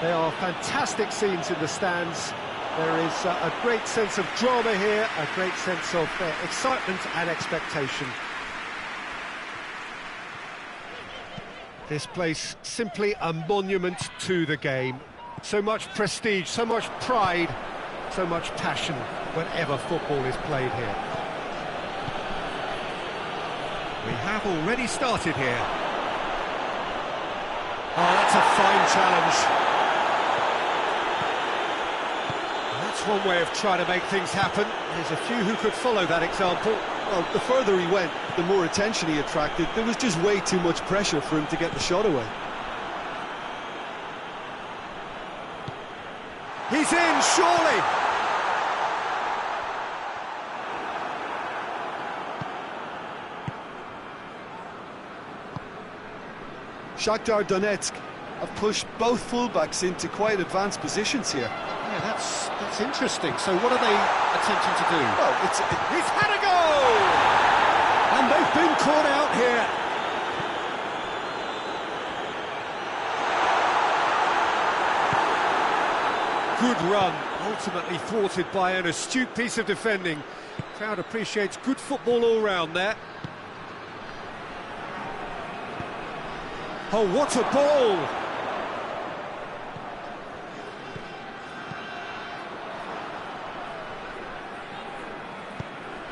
They are fantastic scenes in the stands. There is a great sense of drama here, a great sense of excitement and expectation. This place simply a monument to the game. So much prestige, so much pride, so much passion whenever football is played here. We have already started here. Oh, that's a fine challenge. That's one way of trying to make things happen. There's a few who could follow that example. Well, the further he went, the more attention he attracted. There was just way too much pressure for him to get the shot away. He's in, surely! Shakhtar Donetsk have pushed both fullbacks into quite advanced positions here. Yeah, that's interesting. So what are they attempting to do? Well, He's had a goal! And they've been caught out here. Good run, ultimately thwarted by an astute piece of defending. Crowd appreciates good football all round there. Oh, what a ball!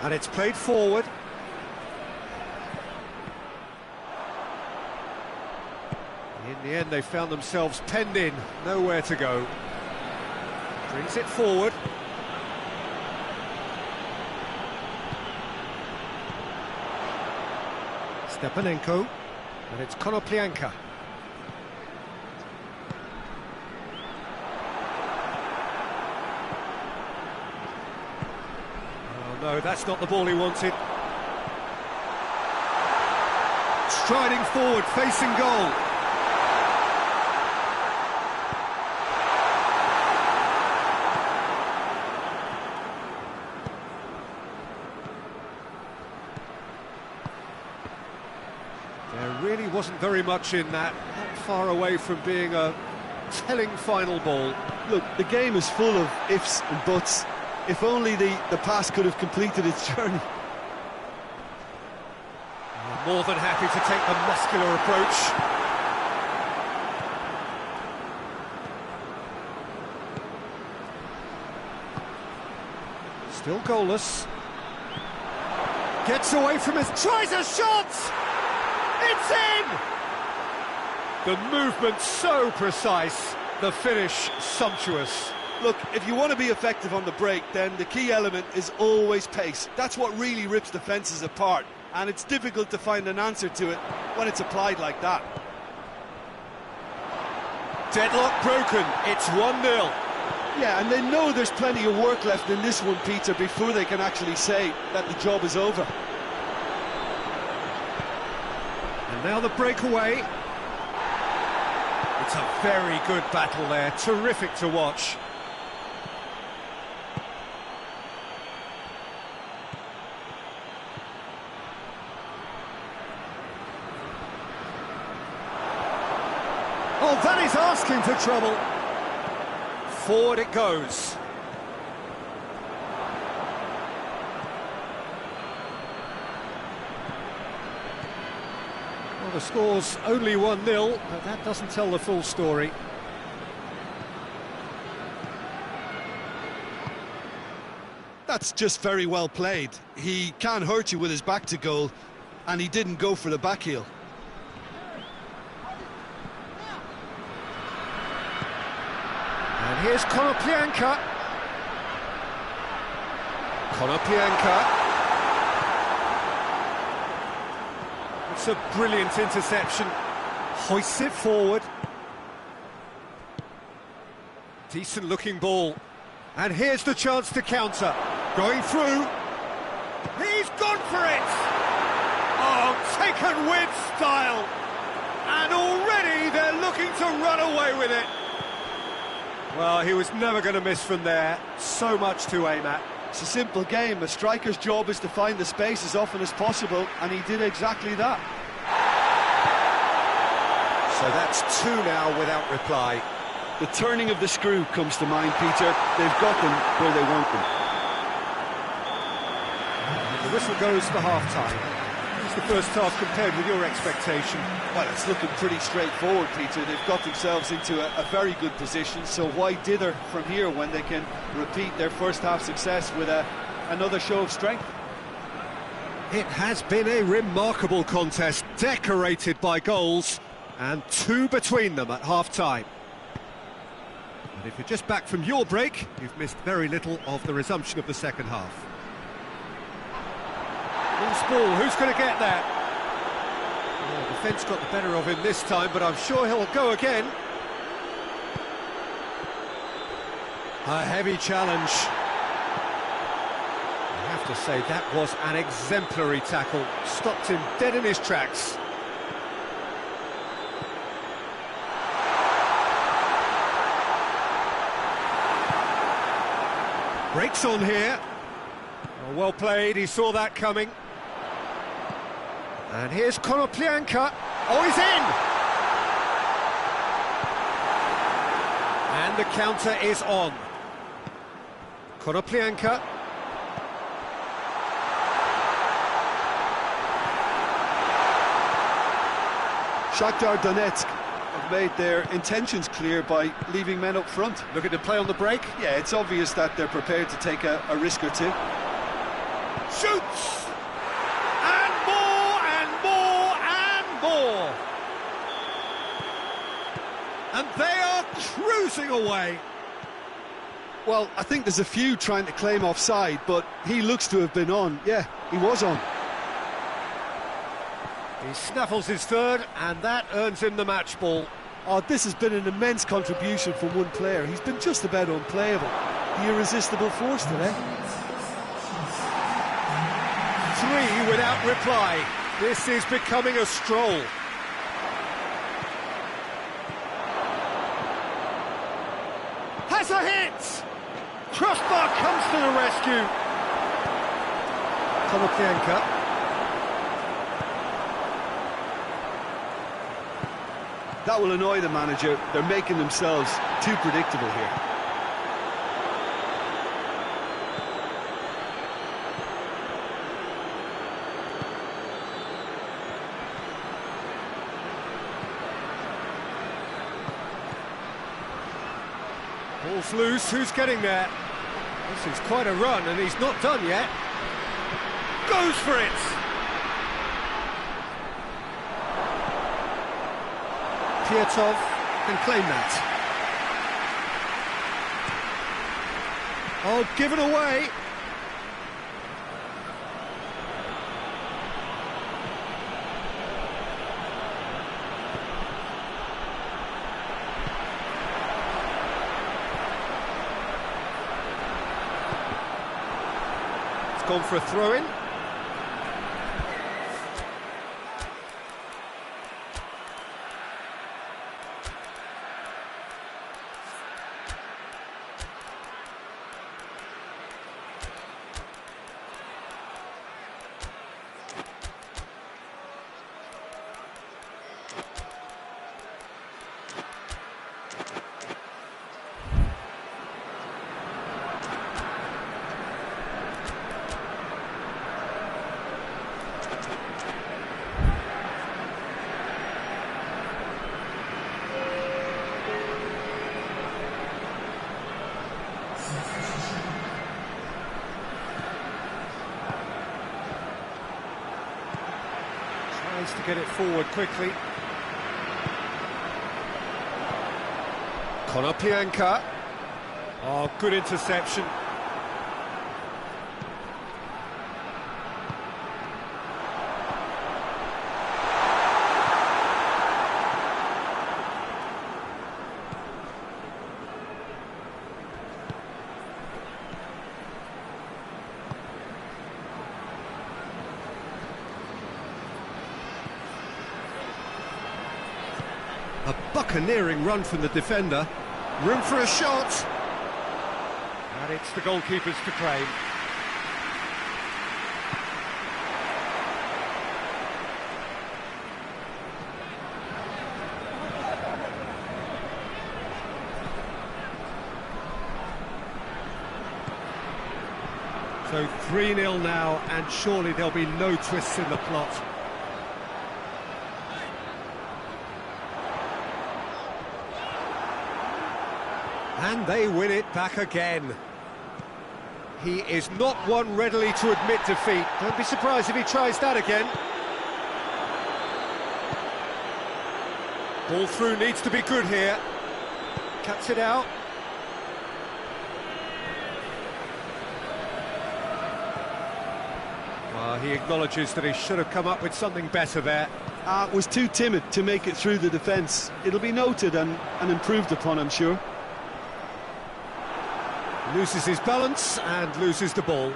And it's played forward. In the end, they found themselves penned in, nowhere to go. Brings it forward. Stepanenko, and it's Konoplyanka. Oh no, that's not the ball he wanted. Striding forward, facing goal. There really wasn't very much in that, not far away from being a telling final ball. look, the game is full of ifs and buts. If only the pass could have completed its journey. More than happy to take the muscular approach. Still goalless. Gets away from his... Tries a shot! It's in! The movement so precise, the finish sumptuous. Look, if you want to be effective on the break, then the key element is always pace. That's what really rips defences apart, and it's difficult to find an answer to it when it's applied like that. Deadlock broken, it's 1-0. Yeah, and they know there's plenty of work left in this one, Peter, before they can actually say that the job is over. And now the breakaway. It's a very good battle there, terrific to watch. Oh, that is asking for trouble. Forward it goes. Well, the score's only 1-0, but that doesn't tell the full story. That's just very well played. He can't hurt you with his back to goal, and he didn't go for the back heel. And here's Konoplyanka. Konoplyanka. It's a brilliant interception. Hoists it forward. Decent looking ball. And here's the chance to counter. Going through. He's gone for it! Oh, taken with style! And already they're looking to run away with it. Well, he was never going to miss from there. So much to aim at. It's a simple game. A striker's job is to find the space as often as possible, and he did exactly that. So that's two now without reply. The turning of the screw comes to mind, Peter. They've got them where they want them. The whistle goes for half-time. What's the first half compared with your expectation? Well, it's looking pretty straightforward, Peter. They've got themselves into a very good position, so why dither from here when they can repeat their first half success with another show of strength? It has been a remarkable contest, decorated by goals, and two between them at half-time. And if you're just back from your break, you've missed very little of the resumption of the second half. Loose ball, who's going to get that? Oh, defence got the better of him this time, but I'm sure he'll go again. A heavy challenge. I have to say, that was an exemplary tackle. Stopped him dead in his tracks. Breaks on here. Oh, well played, he saw that coming. And here's Konoplyanka. Oh, he's in! And the counter is on. Konoplyanka. Shakhtar Donetsk have made their intentions clear by leaving men up front. Looking to play on the break. Yeah, it's obvious that they're prepared to take a risk or two. Shoots! And more, and more, and more! And they are cruising away. Well, I think there's a few trying to claim offside, but he looks to have been on. Yeah, he was on. He snaffles his third, and that earns him the match ball. Oh, this has been an immense contribution from one player. He's been just about unplayable. The irresistible force today. Three without reply. This is becoming a stroll. Has a hit! Crossbar comes to the rescue. Konoplyanka. That will annoy the manager. They're making themselves too predictable here. Ball's loose, who's getting there? This is quite a run, and he's not done yet. Goes for it! Piatov can claim that. Oh, given away! Gone for a throw-in. To get it forward quickly. Konoplyanka. Oh, good interception. buccaneering run from the defender. Room for a shot. And it's the goalkeepers to claim. So 3-0 now, and surely there'll be no twists in the plot. And they win it back again. He is not one readily to admit defeat. Don't be surprised if he tries that again. Ball through needs to be good here. Cuts it out. He acknowledges that he should have come up with something better there. Was too timid to make it through the defence. It'll be noted and improved upon, I'm sure. Loses his balance and loses the ball.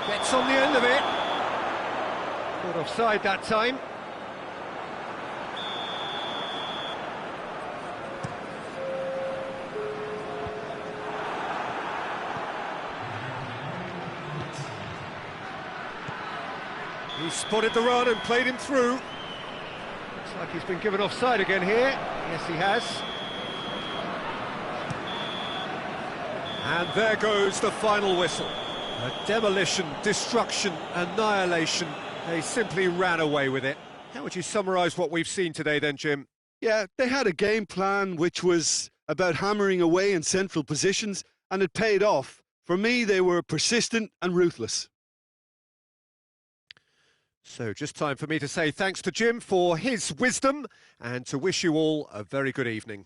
Gets on the end of it. Caught offside that time. He spotted the run and played him through. Looks like he's been given offside again here. Yes, he has. And there goes the final whistle. A demolition, destruction, annihilation. They simply ran away with it. How would you summarise what we've seen today then, Jim? Yeah, they had a game plan which was about hammering away in central positions, and it paid off. For me, they were persistent and ruthless. So just time for me to say thanks to Jim for his wisdom and to wish you all a very good evening.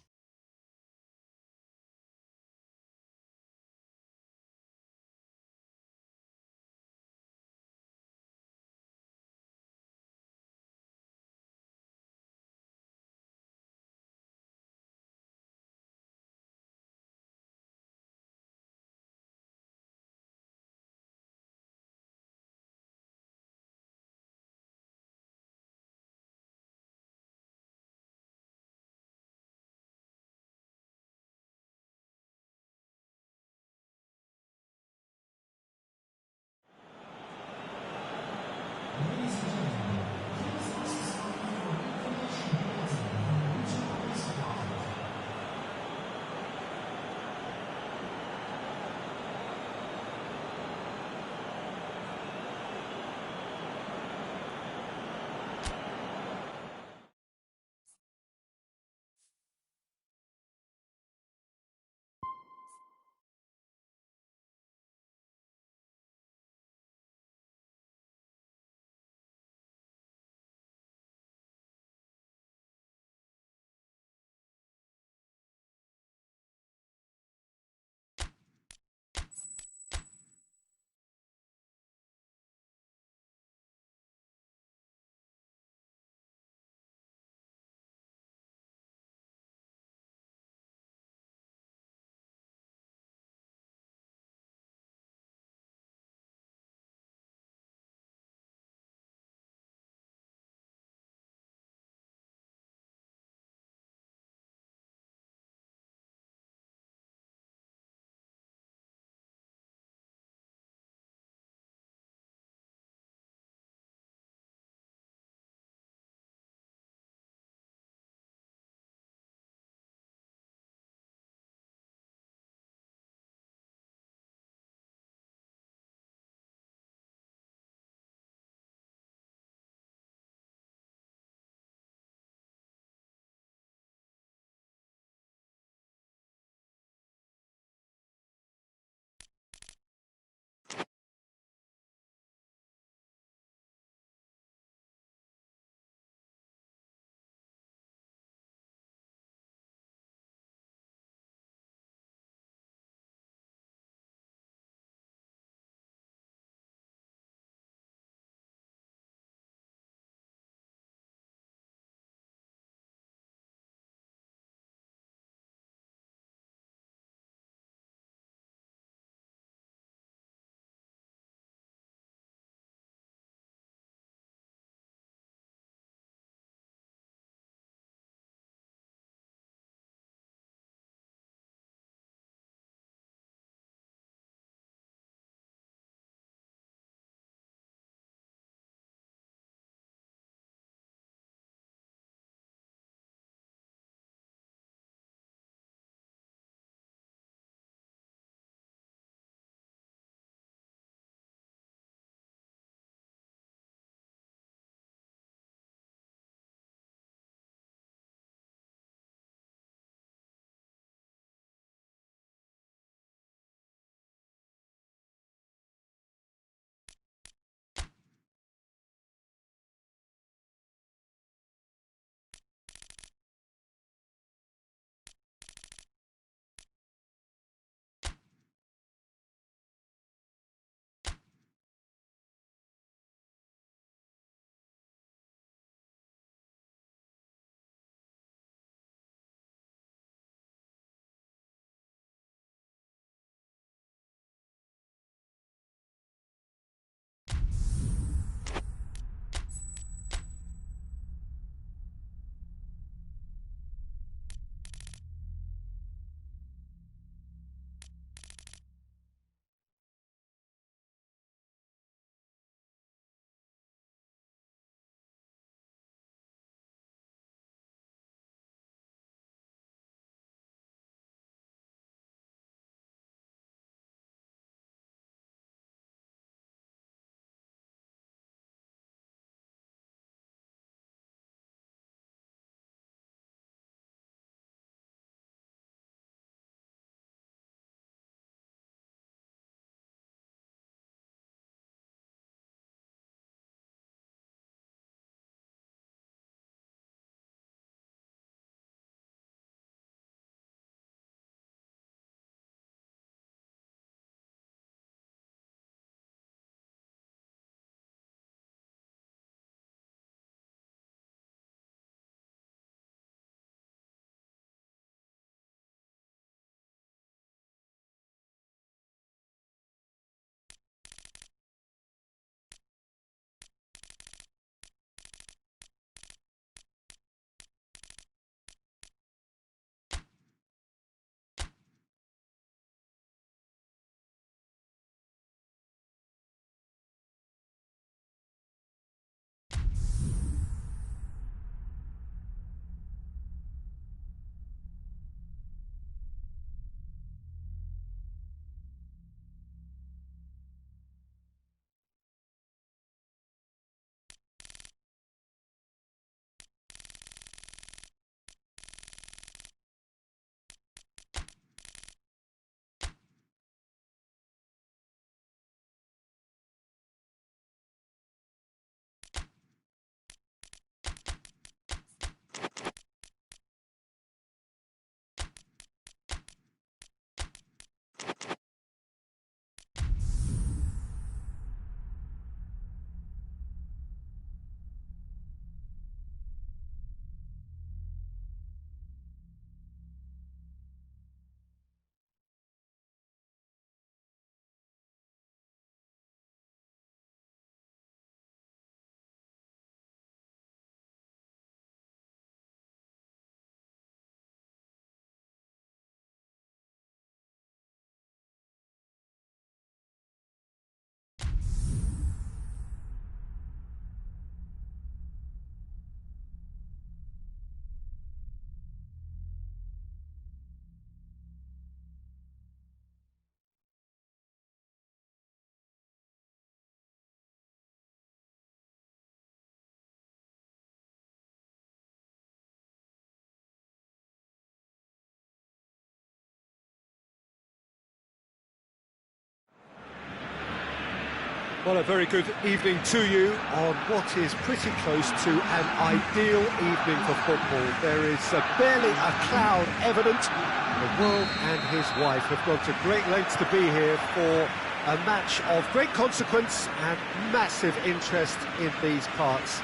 Well, a very good evening to you on what is pretty close to an ideal evening for football. There is barely a cloud evident. The world and his wife have gone to great lengths to be here for a match of great consequence and massive interest in these parts.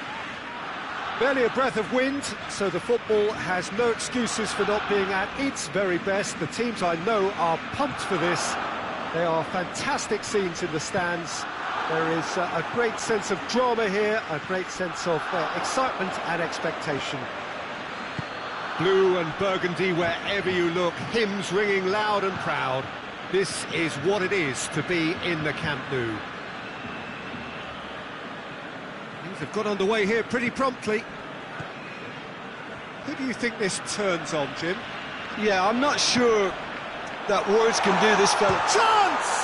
Barely a breath of wind, so the football has no excuses for not being at its very best. The teams I know are pumped for this. They are fantastic scenes in the stands. There is a great sense of drama here, a great sense of excitement and expectation. Blue and burgundy wherever you look, hymns ringing loud and proud. This is what it is to be in the Camp Nou. Things have got underway here pretty promptly. Who do you think this turns on, Jim? Yeah, I'm not sure that words can do this fella. Chance!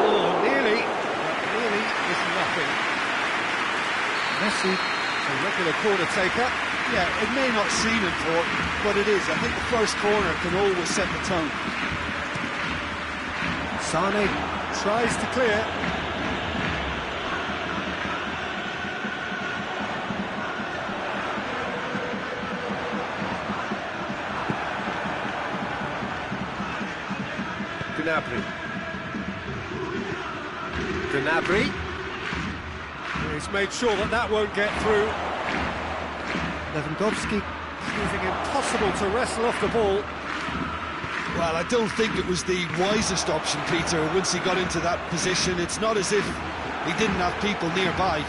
Oh, nearly. Nearly is nothing. Messi. A regular corner taker. Yeah, it may not seem important, but it is. I think the first corner can always set the tone. Sane tries to clear. Gnabry. He's made sure that that won't get through. Lewandowski. Proving impossible to wrestle off the ball. Well, I don't think it was the wisest option, Peter, once he got into that position. It's not as if he didn't have people nearby.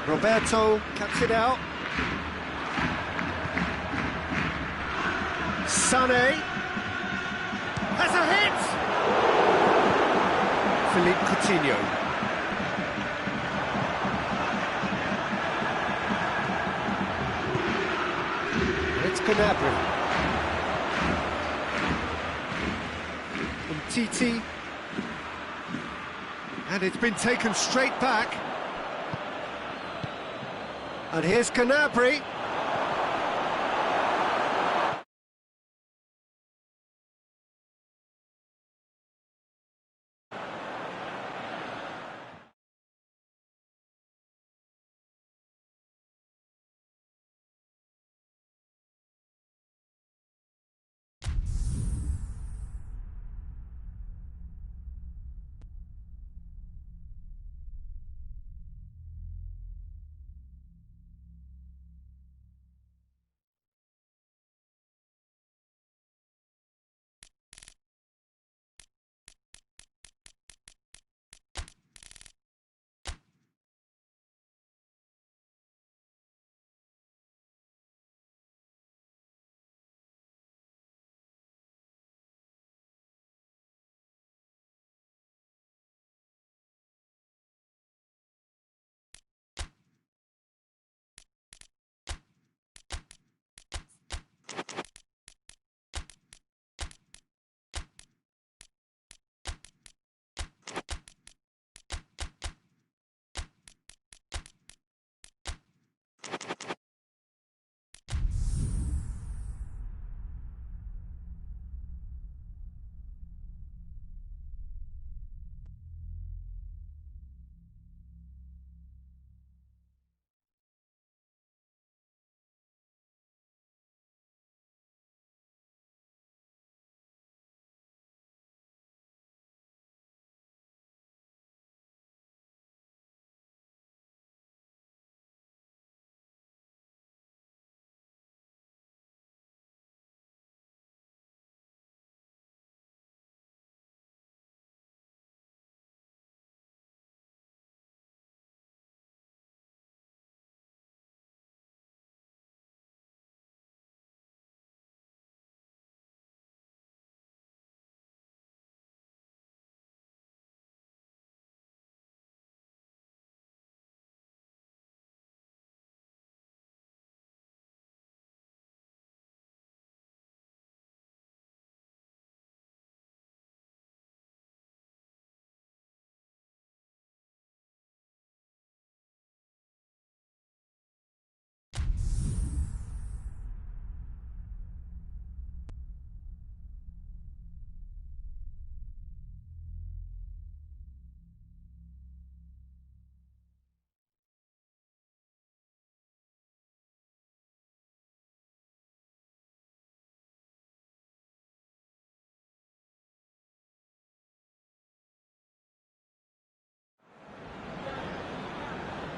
Roberto cuts it out. Sané has a hit! Philippe Coutinho. It's Gnabry. Titi, and it's been taken straight back. And here's Gnabry.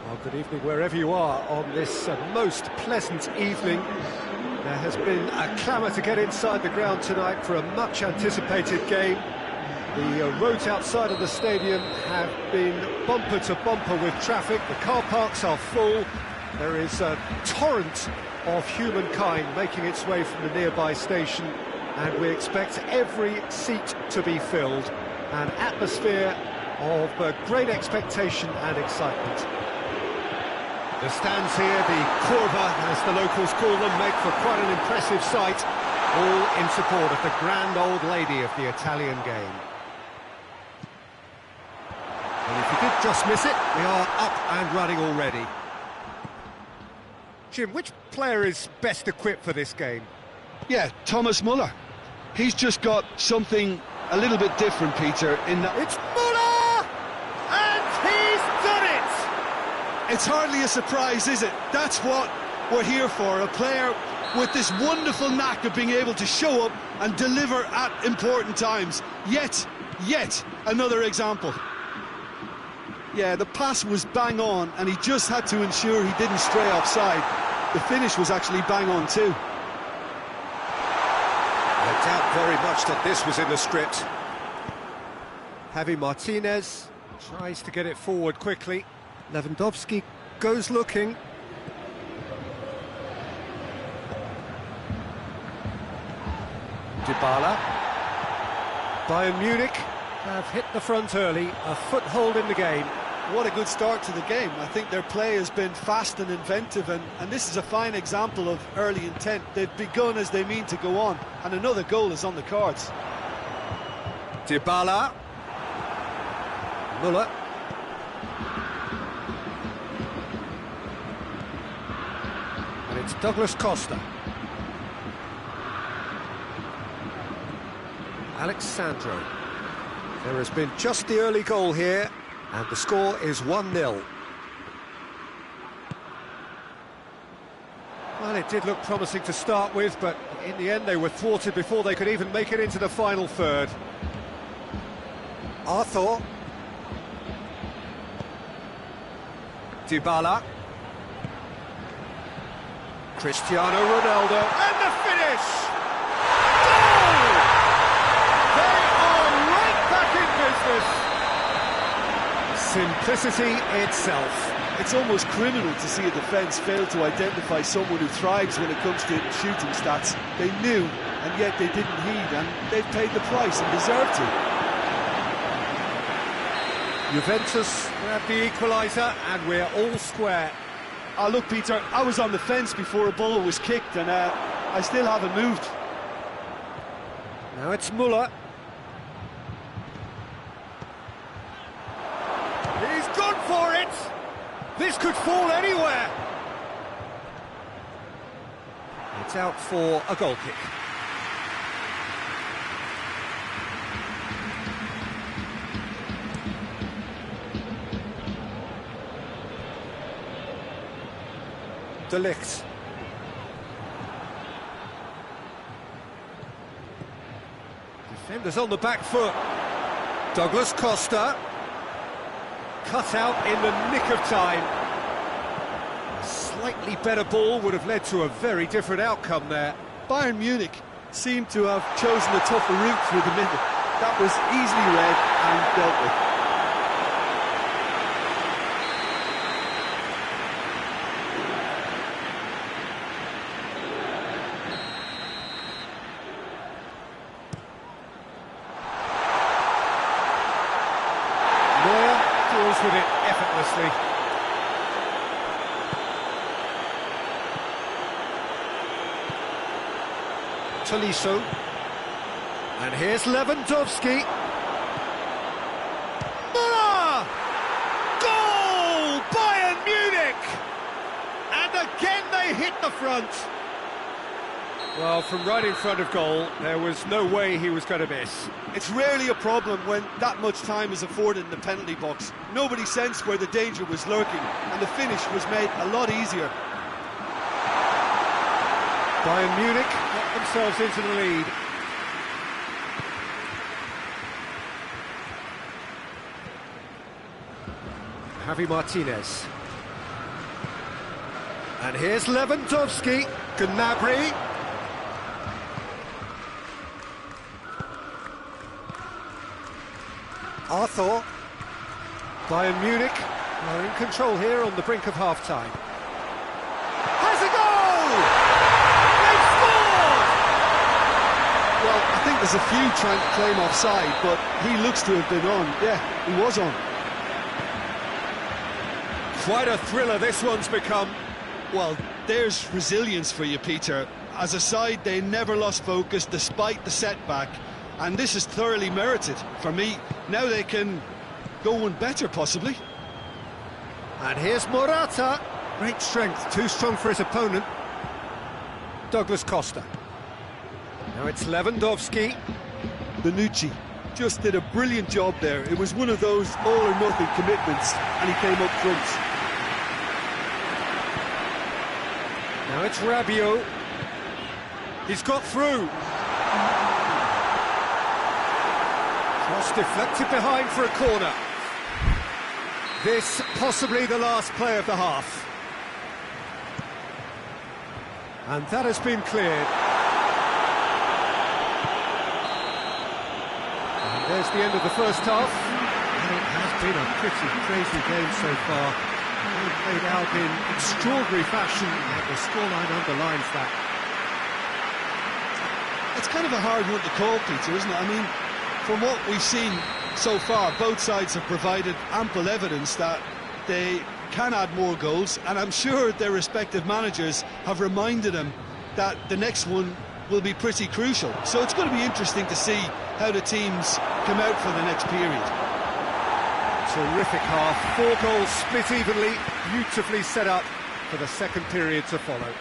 Well, good evening wherever you are on this most pleasant evening. There has been a clamour to get inside the ground tonight for a much-anticipated game. The roads outside of the stadium have been bumper to bumper with traffic. The car parks are full. There is a torrent of humankind making its way from the nearby station, and we expect every seat to be filled. An atmosphere of great expectation and excitement. The stands here, the curva, as the locals call them, make for quite an impressive sight, all in support of the grand old lady of the Italian game. And if you did just miss it, we are up and running already. Jim, which player is best equipped for this game? Yeah, Thomas Muller. He's just got something a little bit different, Peter, in that... It's Muller! And he's done it! It's hardly a surprise, is it? That's what we're here for, a player with this wonderful knack of being able to show up and deliver at important times. Yet another example. Yeah, the pass was bang on, and he just had to ensure he didn't stray offside. The finish was actually bang on too. I doubt very much that this was in the script. Javi Martinez tries to get it forward quickly. Lewandowski goes looking. Dybala. Bayern Munich have hit the front early, a foothold in the game. What a good start to the game. I think their play has been fast and inventive, and this is a fine example of early intent. They've begun as they mean to go on, and another goal is on the cards. Dybala. Muller. And it's Douglas Costa. Alexandro. There has been just the early goal here, and the score is 1-0. Well, it did look promising to start with, but in the end they were thwarted before they could even make it into the final third. Arthur. Dybala. Cristiano Ronaldo. And the finish! Goal! They are right back in business. Simplicity itself. It's almost criminal to see a defence fail to identify someone who thrives when it comes to shooting stats. They knew, and yet they didn't heed, and they've paid the price and deserve to. Juventus grab the equaliser, and we're all square. Oh, look, Peter, I was on the fence before a ball was kicked, and I still haven't moved. Now it's Muller. He's gone for it! This could fall anywhere! It's out for a goal kick. De Ligt. Defenders on the back foot. Douglas Costa. Cut out in the nick of time. A slightly better ball would have led to a very different outcome there. Bayern Munich seemed to have chosen a tougher route through the middle. That was easily read and dealt with. Deals with it effortlessly. Tolisso. And here's Lewandowski. Muller! Goal! Bayern Munich! And again they hit the front. Well, from right in front of goal, there was no way he was going to miss. It's rarely a problem when that much time is afforded in the penalty box. Nobody sensed where the danger was lurking, and the finish was made a lot easier. Bayern Munich got themselves into the lead. Javi Martinez. And here's Lewandowski, Gnabry. Arthur. Bayern Munich are in control here on the brink of half-time. Has a goal! They've scored! Well, I think there's a few trying to claim offside, but he looks to have been on. Yeah, he was on. Quite a thriller this one's become. Well, there's resilience for you, Peter. As a side, they never lost focus despite the setback, and this is thoroughly merited. For me, now they can go one better, possibly. And here's Morata. Great strength, too strong for his opponent. Douglas Costa. Now it's Lewandowski. Bonucci just did a brilliant job there. It was one of those all-or-nothing commitments, and he came up front. Now it's Rabiot. He's got through. Cross deflected behind for a corner. This possibly the last play of the half. And that has been cleared. And there's the end of the first half. And it has been a pretty crazy game so far. They played out in extraordinary fashion, and the scoreline underlines that. It's kind of a hard one to call, Peter, isn't it? I mean, from what we've seen so far, both sides have provided ample evidence that they can add more goals, and I'm sure their respective managers have reminded them that the next one will be pretty crucial. So it's going to be interesting to see how the teams come out for the next period. Terrific half, 4 goals split evenly, beautifully set up for the second period to follow.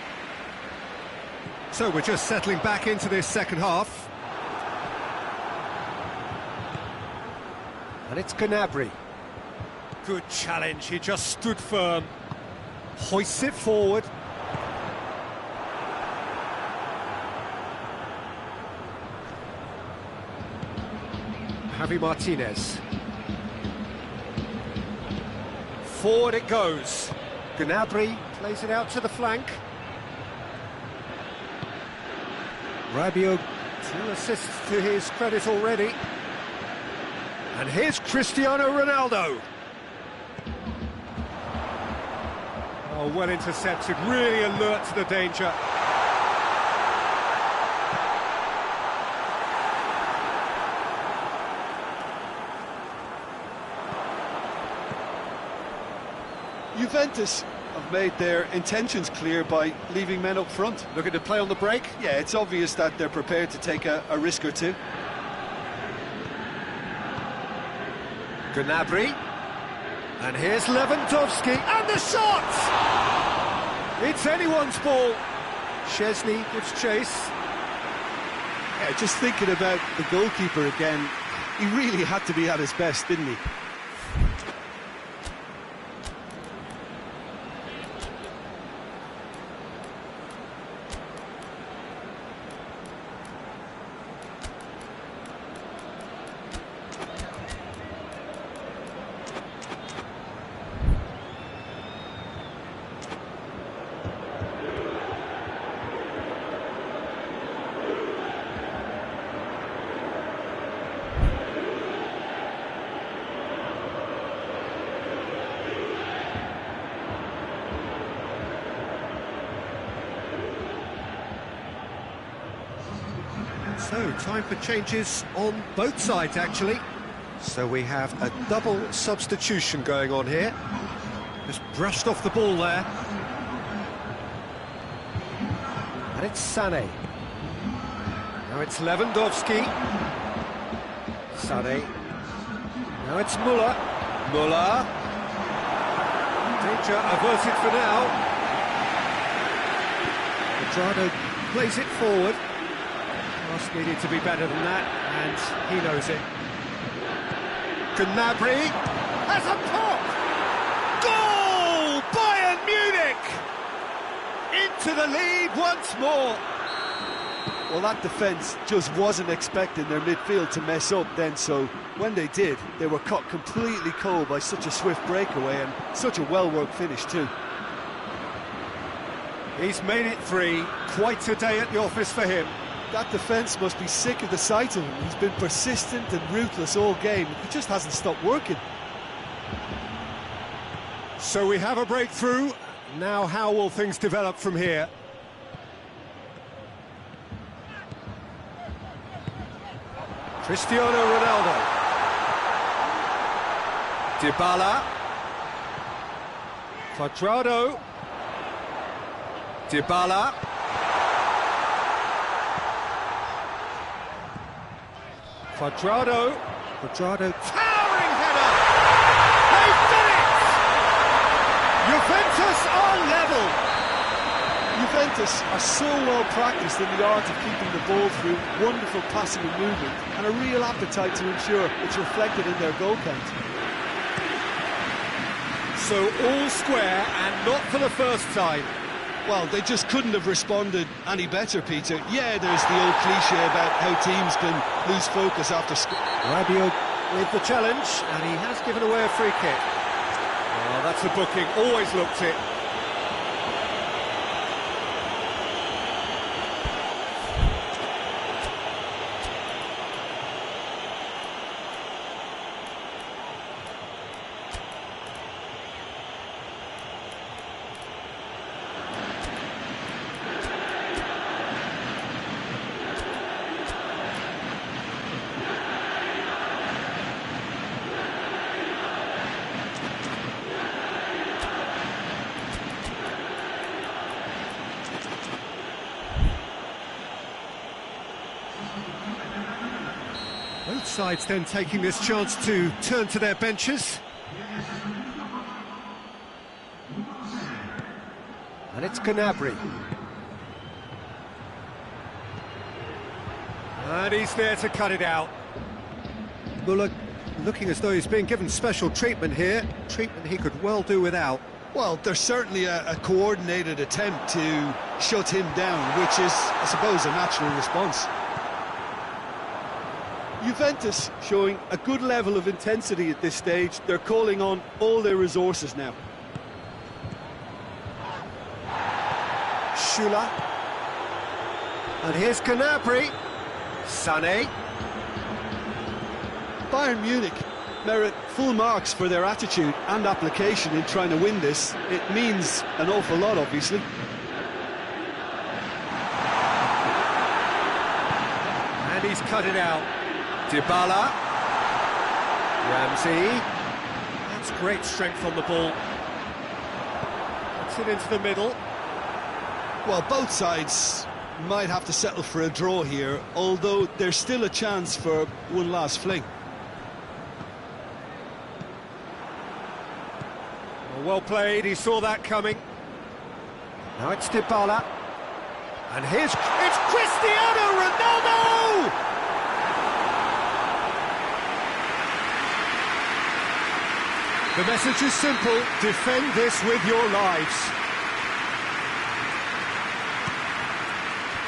So we're just settling back into this second half. And it's Gnabry. Good challenge, he just stood firm. Hoists it forward. Javi Martinez. Forward it goes. Gnabry plays it out to the flank. Rabiot, 2 assists to his credit already. And here's Cristiano Ronaldo. Oh, well intercepted, really alert to the danger. Juventus have made their intentions clear by leaving men up front. Looking to play on the break. Yeah, it's obvious that they're prepared to take a risk or two. Gnabry. And here's Lewandowski. And the shot! It's anyone's ball. Szczesny gives chase. Yeah, just thinking about the goalkeeper again, he really had to be at his best, didn't he? So, time for changes on both sides, actually. So we have a double substitution going on here. Just brushed off the ball there. And it's Sané. Now it's Lewandowski. Sané. Now it's Müller. Müller. Danger averted for now. Quadrado Plays it forward. Pass needed to be better than that, and he knows it. Gnabry has a pop! Goal! Bayern Munich! Into the lead once more. Well, that defence just wasn't expecting their midfield to mess up then, so when they did, they were caught completely cold by such a swift breakaway and such a well-worked finish too. He's made it 3. Quite a day at the office for him. That defence must be sick of the sight of him. He's been persistent and ruthless all game. He just hasn't stopped working. So we have a breakthrough. Now how will things develop from here? Cristiano Ronaldo. Dybala. Cuadrado. Dybala. Cuadrado. Towering header! They've done it! Juventus are level! Juventus are so well practiced in the art of keeping the ball through, wonderful passing and movement, and a real appetite to ensure it's reflected in their goal count. So all square, and not for the first time. Well, they just couldn't have responded any better, Peter. Yeah, there's the old cliche about how teams can lose focus after Rabiot with the challenge, and he has given away a free kick. Oh, that's a booking, always looked it. Both sides then taking this chance to turn to their benches. And it's Gnabry. And he's there to cut it out. Muller looking as though he's being given special treatment here. Treatment he could well do without. Well, there's certainly a coordinated attempt to shut him down, which is, I suppose, a natural response. Juventus showing a good level of intensity at this stage. They're calling on all their resources now. Shula. And here's Gnabry. Sané. Bayern Munich merit full marks for their attitude and application in trying to win this. It means an awful lot, obviously. And he's cut it out. Dybala. Ramsey. That's great strength on the ball. Puts it into the middle. Well, both sides might have to settle for a draw here, although there's still a chance for one last fling. Well played, he saw that coming. Now it's Dybala. And it's Cristiano Ronaldo! The message is simple, defend this with your lives.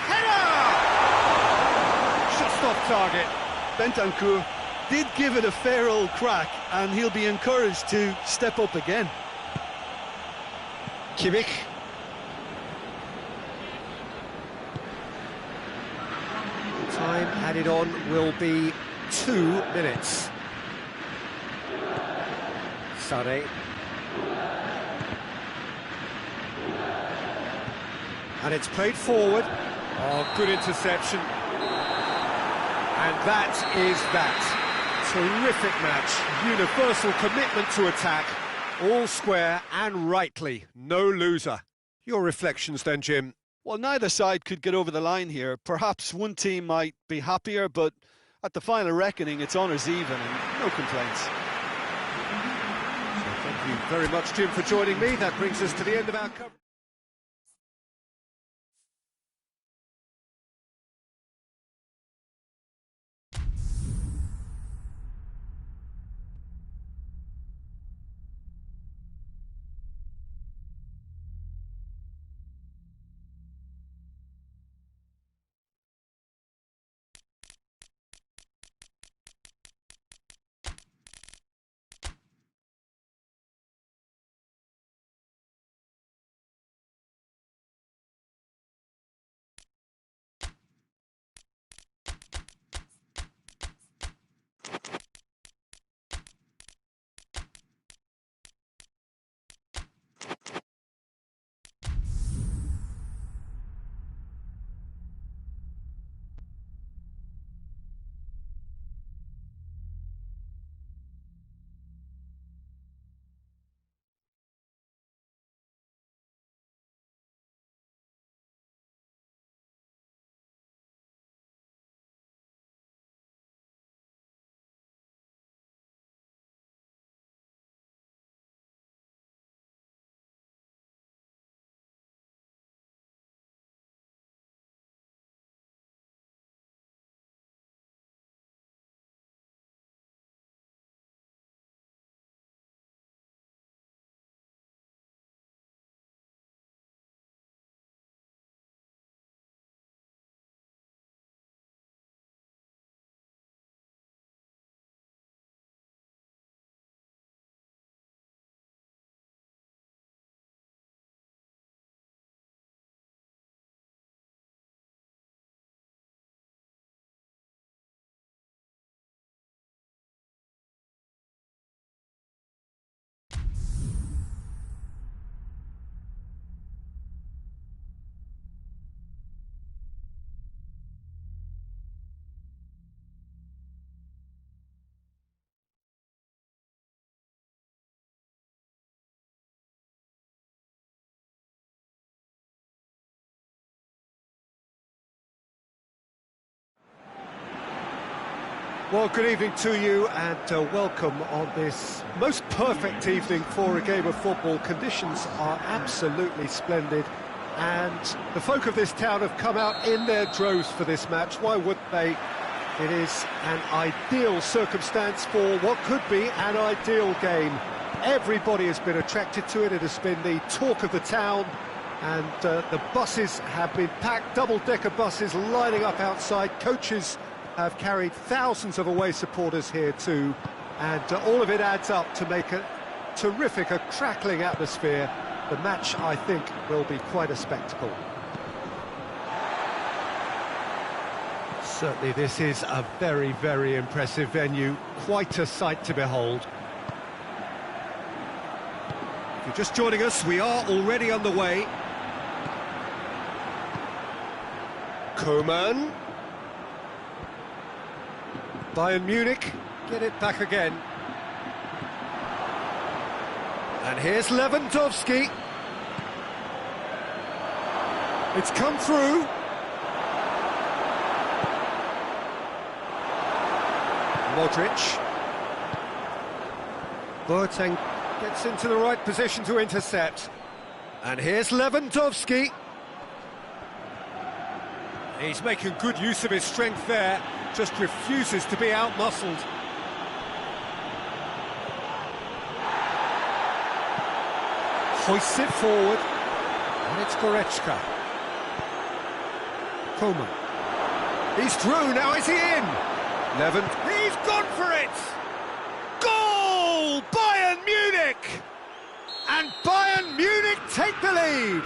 Header! Just off target. Bentancur did give it a fair old crack, and he'll be encouraged to step up again. Kimmich. Time added on will be 2 minutes. Sané. And it's played forward. Oh, good interception. And that is that. Terrific match. Universal commitment to attack. All square and rightly. No loser. Your reflections then, Jim? Well, neither side could get over the line here. Perhaps one team might be happier, but at the final reckoning, it's honours even and no complaints. Thank you very much, Jim, for joining me. That brings us to the end of our coverage. Well, good evening to you and welcome on this most perfect evening for a game of football. Conditions are absolutely splendid and the folk of this town have come out in their droves for this match. Why wouldn't they? It is an ideal circumstance for what could be an ideal game. Everybody has been attracted to it. It has been the talk of the town, and the buses have been packed, double-decker buses lining up outside. Coaches have carried thousands of away supporters here too, and all of it adds up to make a terrific, a crackling atmosphere. The match, I think, will be quite a spectacle. Certainly this is a very, very impressive venue, quite a sight to behold. If you're just joining us, we are already underway. Koeman. Bayern Munich get it back again. And here's Lewandowski. It's come through. Modric. Boateng gets into the right position to intercept. And here's Lewandowski. He's making good use of his strength there, just refuses to be outmuscled. Hoists it forward, and it's Goretzka. Koeman. He's through, now is he in? He's gone for it! Goal! Bayern Munich! And Bayern Munich take the lead!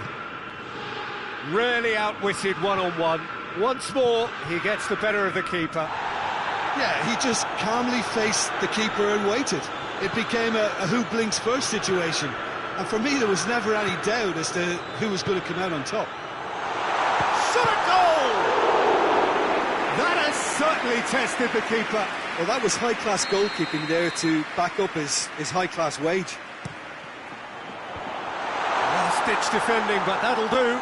Really outwitted one-on-one. Once more, he gets the better of the keeper. Yeah, he just calmly faced the keeper and waited. It became a who blinks first situation. And for me, there was never any doubt as to who was going to come out on top. Shot a goal! That has certainly tested the keeper. Well, that was high-class goalkeeping there to back up his high-class wage. Last-ditch defending, but that'll do.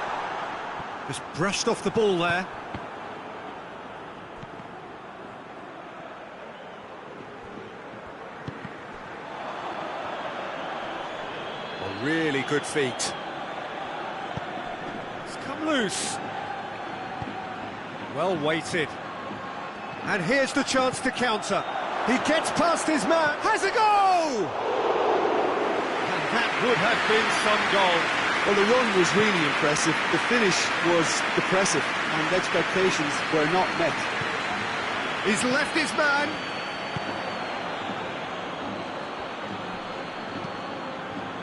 Just brushed off the ball there. A really good feet. It's come loose. Well weighted. And here's the chance to counter. He gets past his man. Has a goal! And that would have been some goal. Well, the run was really impressive, the finish was depressive, and expectations were not met. He's left his man.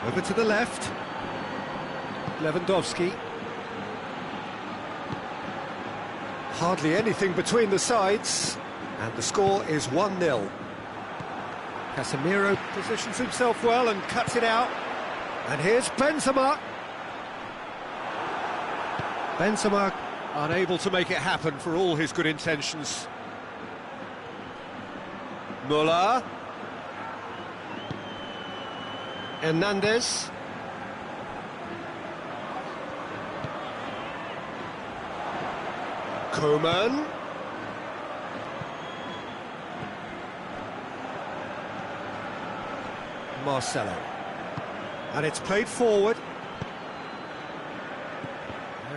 Over to the left. Lewandowski. Hardly anything between the sides, and the score is 1-0. Casemiro positions himself well and cuts it out. And here's Benzema. Benzema unable to make it happen for all his good intentions. Müller. Hernandez. Koeman. Marcelo. And it's played forward.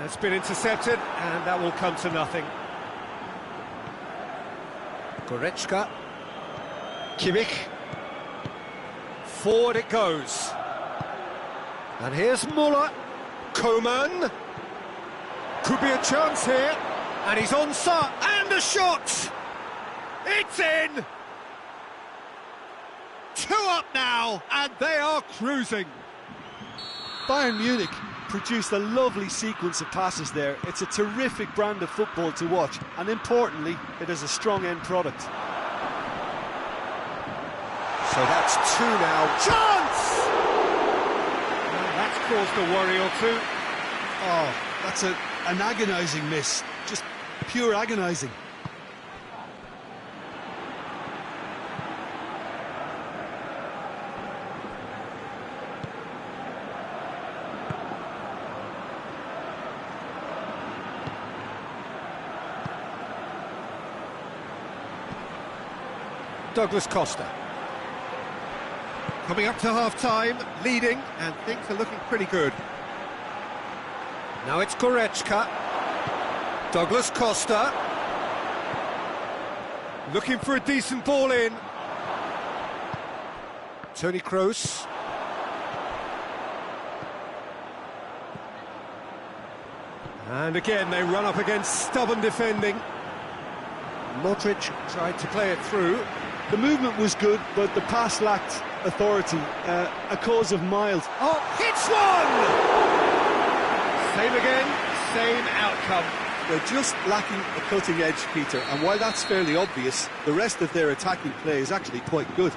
It's been intercepted, and that will come to nothing. Goretzka. Kimmich. Forward it goes. And here's Müller. Koeman. Could be a chance here. And he's onside. And a shot! It's in! 2 up now, and they are cruising. Bayern Munich produced a lovely sequence of passes there. It's a terrific brand of football to watch, and importantly, it is a strong end product. So that's 2 now. Chance! Well, that's caused a worry or two. Oh, that's an agonising miss. Just pure agonising. Douglas Costa. Coming up to half-time, leading, and things are looking pretty good. Now it's Goretzka. Douglas Costa. Looking for a decent ball in. Toni Kroos. And again, they run up against stubborn defending. Modric tried to play it through. The movement was good, but the pass lacked authority, a cause of mild. Oh, hits one! Same again, same outcome. They're just lacking a cutting edge, Peter, and while that's fairly obvious, the rest of their attacking play is actually quite good.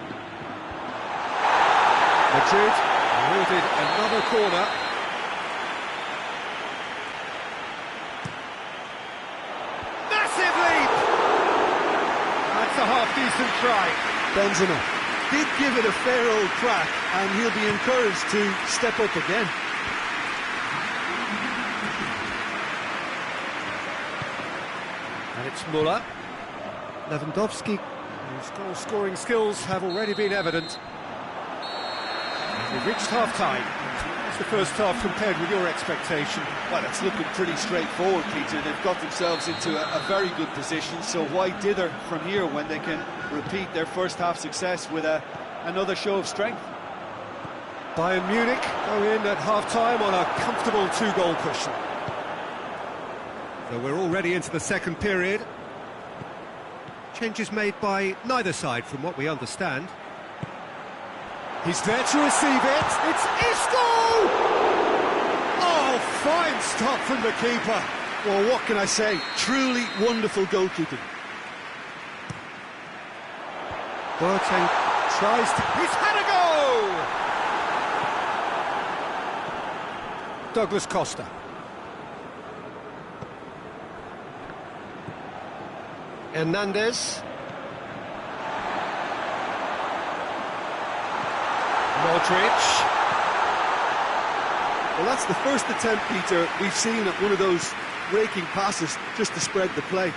Madrid awarded another corner. Massive leap! That's a half-decent try. Benzema did give it a fair old crack, and he'll be encouraged to step up again. And it's Müller. Lewandowski, whose goal-scoring skills have already been evident. We've reached half-time. How's the first half compared with your expectation? Well, it's looking pretty straightforward, Peter. They've got themselves into a very good position, so why dither from here when they can repeat their first half success with another show of strength? Bayern Munich go in at half-time on a comfortable two-goal cushion. So we're already into the second period. Changes made by neither side from what we understand. He's there to receive it. It's Isco! Oh, fine stop from the keeper. Well, what can I say? Truly wonderful goalkeeping. Boateng tries to... He's had a go! Douglas Costa. Hernandez. Modric. Well, that's the first attempt, Peter, we've seen at one of those raking passes just to spread the play.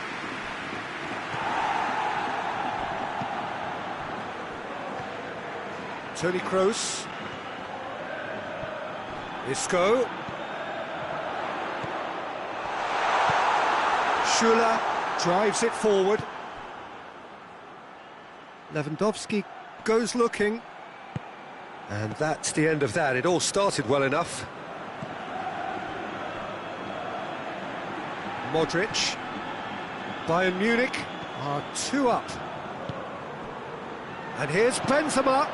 Toni Kroos. Isco. Schuller drives it forward. Lewandowski goes looking. And that's the end of that. It all started well enough. Modric. Bayern Munich are 2 up. And here's Benzema.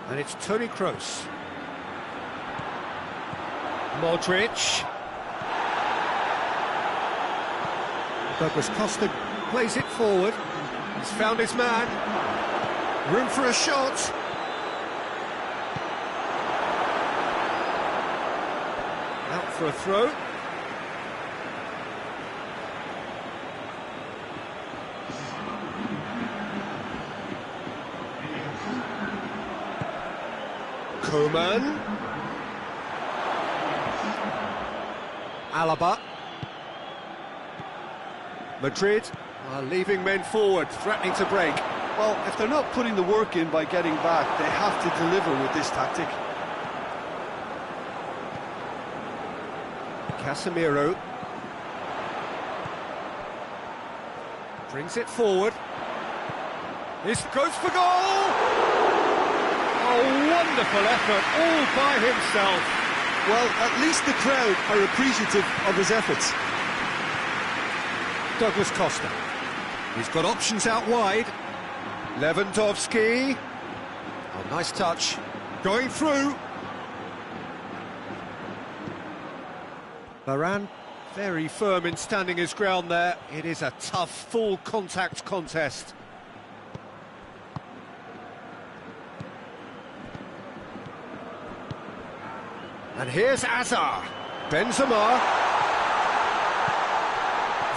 And it's Toni Kroos. Modric. Douglas Costa plays it forward. He's found his man. Room for a shot. Out for a throw. Koeman. Alaba. Madrid are leaving men forward, threatening to break. Well, if they're not putting the work in by getting back, they have to deliver with this tactic. Casemiro brings it forward. This goes for goal! A wonderful effort, all by himself. Well, at least the crowd are appreciative of his efforts. Douglas Costa. He's got options out wide. Lewandowski. Oh, nice touch. Going through. Varane, very firm in standing his ground there. It is a tough, full contact contest. And here's Azar. Benzema.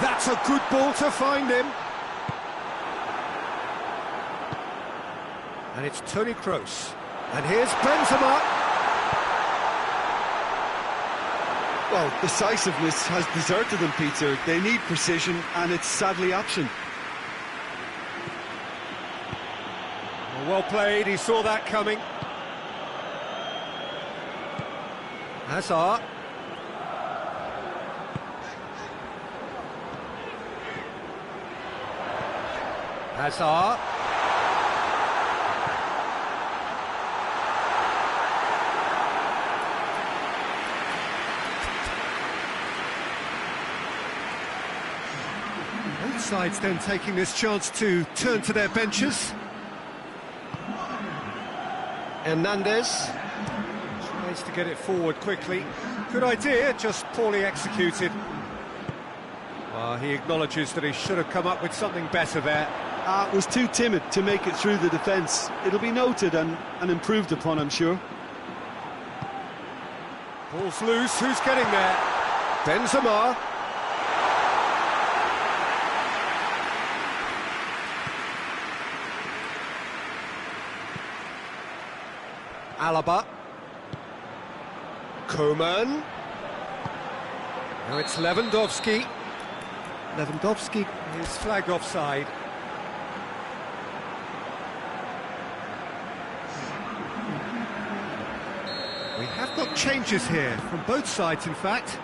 That's a good ball to find him. And it's Toni Kroos. And here's Benzema. Well, decisiveness has deserted them, Peter. They need precision, and it's sadly absent. Well played, he saw that coming. Hazard. Hazard. Both sides then taking this chance to turn to their benches. Hernandez tries to get it forward quickly. Good idea, just poorly executed. Well, he acknowledges that he should have come up with something better there. Was too timid to make it through the defence. It'll be noted and improved upon, I'm sure. Ball's loose, who's getting there? Benzema. Alaba. Koeman. Now it's Lewandowski. Lewandowski. He's flagged offside. We have got changes here, from both sides in fact.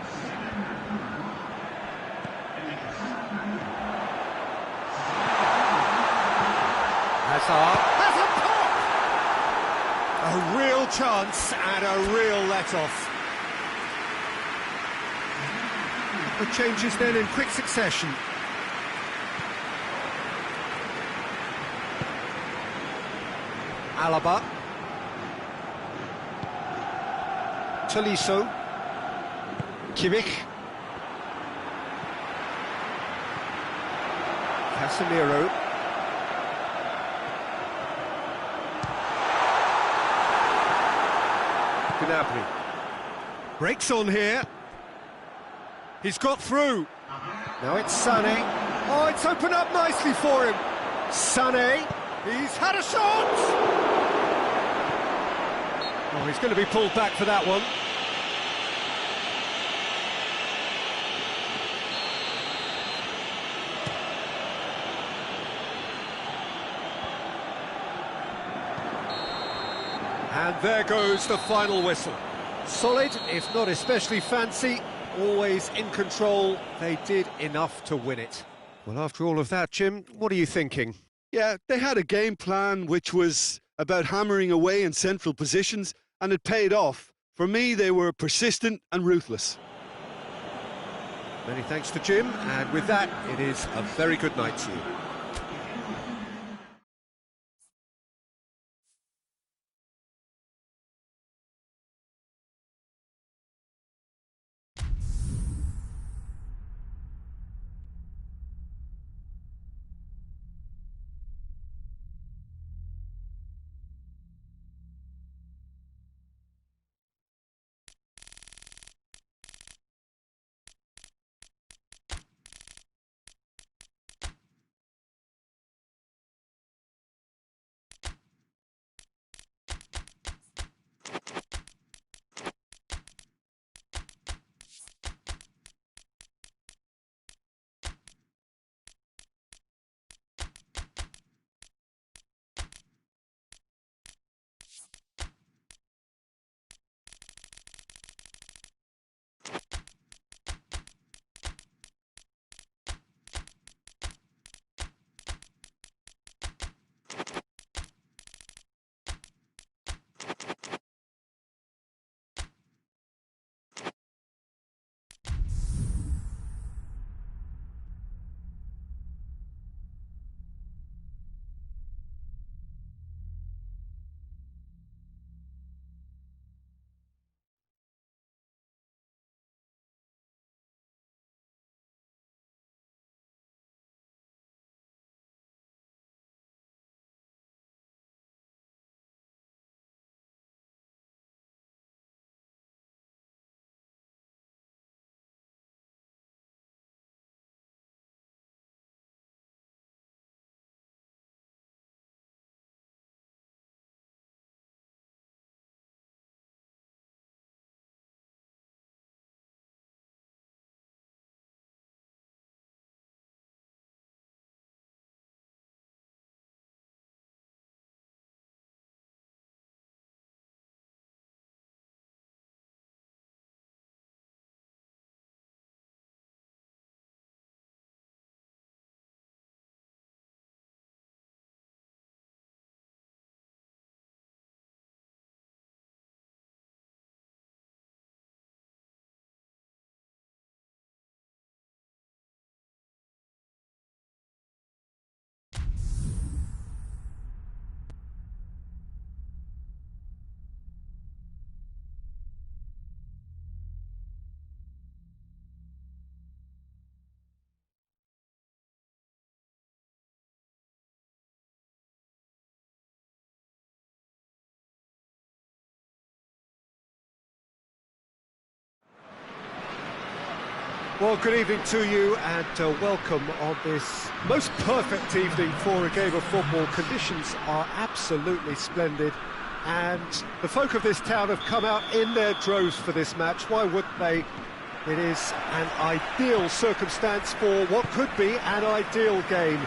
Hazard. Has a pop! A real chance and a real let-off. The changes then in quick succession. Alaba. Tolisso. Kimmich. Casemiro. Gnabry. Breaks on here. He's got through. Now it's Sané. Oh, it's opened up nicely for him. Sané. He's had a shot! Oh, he's going to be pulled back for that one. And there goes the final whistle. Solid, if not especially fancy, always in control. They did enough to win it. Well, after all of that, Jim, what are you thinking? Yeah, they had a game plan which was about hammering away in central positions, and it paid off. For me, they were persistent and ruthless. Many thanks to Jim, and with that, it is a very good night to you. Well, good evening to you and welcome on this most perfect evening for a game of football. Conditions are absolutely splendid and the folk of this town have come out in their droves for this match. Why wouldn't they? It is an ideal circumstance for what could be an ideal game.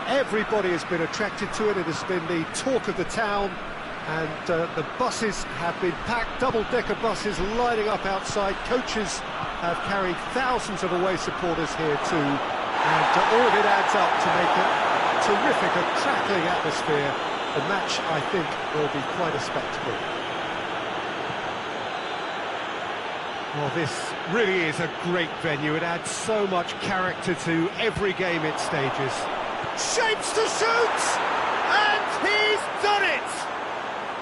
Everybody has been attracted to it. It has been the talk of the town. And the buses have been packed, double-decker buses lining up outside. Coaches have carried thousands of away supporters here too. And all of it adds up to make a terrific, crackling atmosphere. The match, I think, will be quite a spectacle. Well, this really is a great venue. It adds so much character to every game it stages. Shapes to shoot! And he's done it!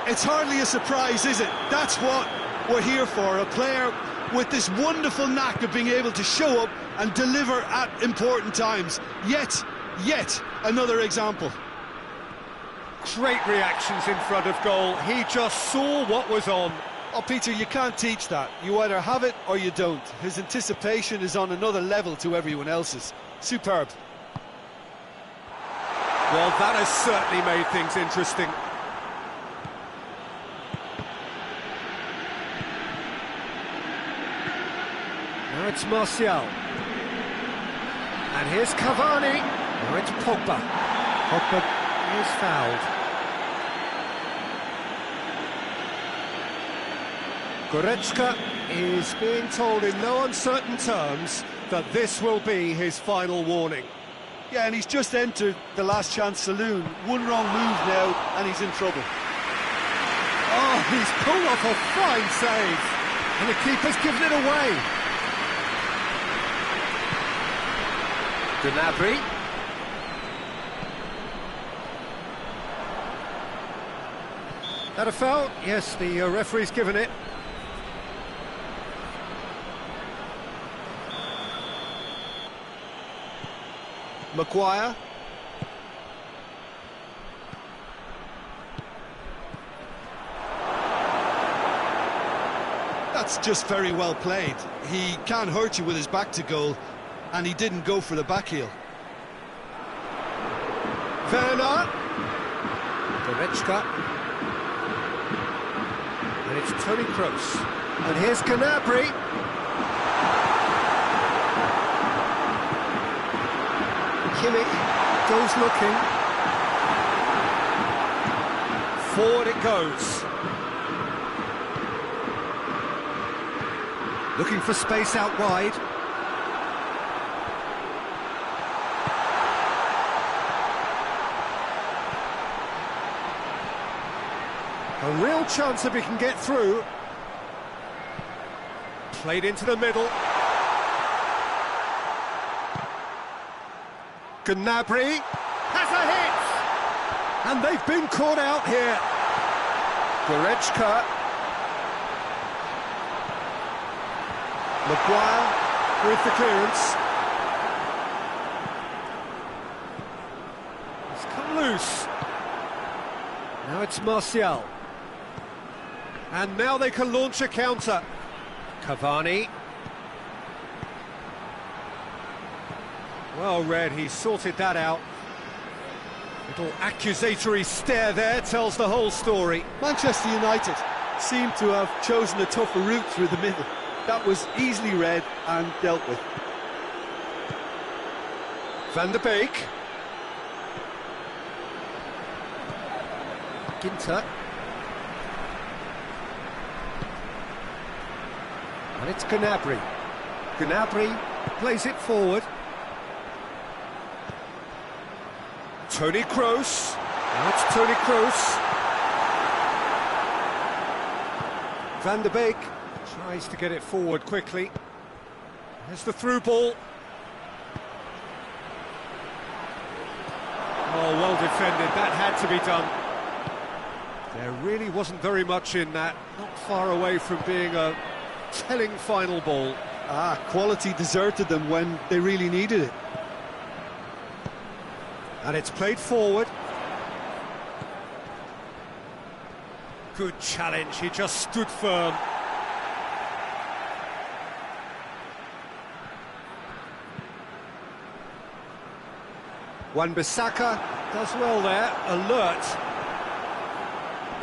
It's hardly a surprise, is it? That's what we're here for, a player with this wonderful knack of being able to show up and deliver at important times. Yet another example. Great reactions in front of goal. He just saw what was on. Oh, Peter, you can't teach that. You either have it or you don't. His anticipation is on another level to everyone else's. Superb. Well, that has certainly made things interesting. Now it's Martial. And here's Cavani. Now it's Pogba. Pogba is fouled. Goretzka is being told in no uncertain terms that this will be his final warning. Yeah, and he's just entered the last chance saloon. One wrong move now, and he's in trouble. Oh, he's pulled off a fine save. And the keeper's given it away. Gnabry. That a foul? Yes, the referee's given it. Maguire. That's just very well played. He can't hurt you with his back to goal, and he didn't go for the back heel. Werner. Goretzka. And it's Toni Kroos. And here's Gnabry. Kimmich goes looking. Forward it goes. Looking for space out wide. A real chance if he can get through. Played into the middle. Gnabry has a hit! And they've been caught out here. Goretzka. Maguire with the clearance. It's come loose. Now it's Martial. And now they can launch a counter. Cavani. Well read, he sorted that out. Little accusatory stare there tells the whole story. Manchester United seem to have chosen a tougher route through the middle. That was easily read and dealt with. Van der Beek. Ginter. And it's Gnabry. Gnabry plays it forward. Toni Kroos. Now it's Toni Kroos. Van der Beek tries to get it forward quickly. There's the through ball. Oh, well defended. That had to be done. There really wasn't very much in that. Not far away from being a telling final ball. Quality deserted them when they really needed it. And it's played forward. Good challenge, he just stood firm. Wan-Bissaka does well there, alert.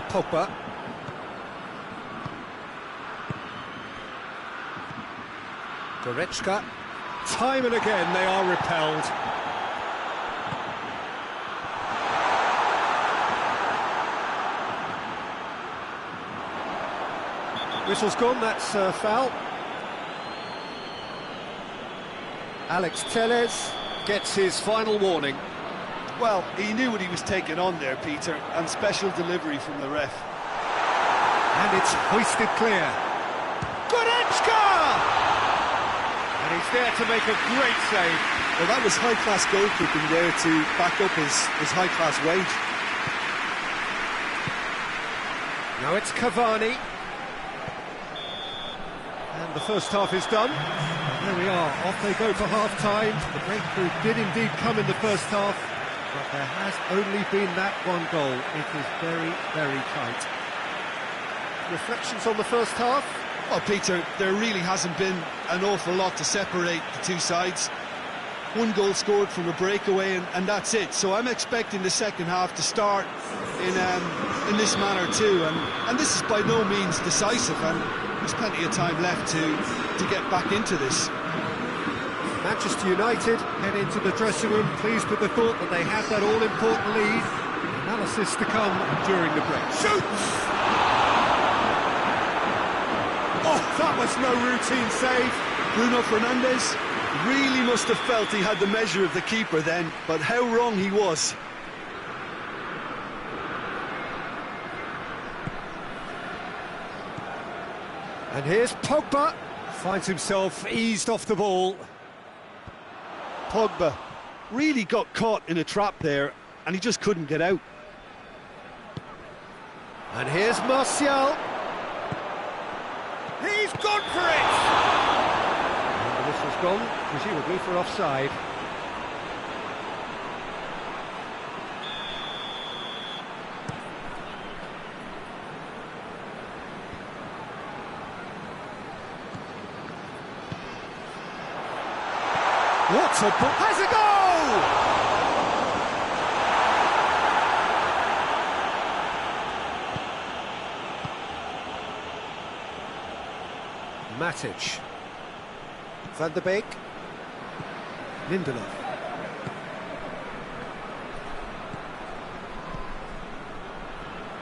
Pogba. Goretzka. Time and again they are repelled. Whistle's gone, that's a foul. Alex Telles gets his final warning. Well, he knew what he was taking on there, Peter, and special delivery from the ref. And it's hoisted clear. Goretzka! And he's there to make a great save. Well, that was high-class goalkeeping there to back up his high-class wage. Now it's Cavani. And the first half is done. There we are, off they go for half-time. The breakthrough did indeed come in the first half, but there has only been that one goal. It is very, very tight. Reflections on the first half? Well, Peter, there really hasn't been an awful lot to separate the two sides. One goal scored from a breakaway, and that's it. So I'm expecting the second half to start in this manner too. And this is by no means decisive, and there's plenty of time left to get back into this. Manchester United Head into the dressing room, pleased with the thought that they have that all-important lead. Analysis to come during the break. shoots! Oh, that was no routine save. Bruno Fernandes really must have felt he had the measure of the keeper then, but how wrong he was. And here's Pogba. Finds himself eased off the ball. Pogba really got caught in a trap there, and he just couldn't get out. And here's Martial. He's gone for it! And the whistle's gone, presumably for offside. What a ball! Has a goal! Matic. Van der Beek. Lindelof.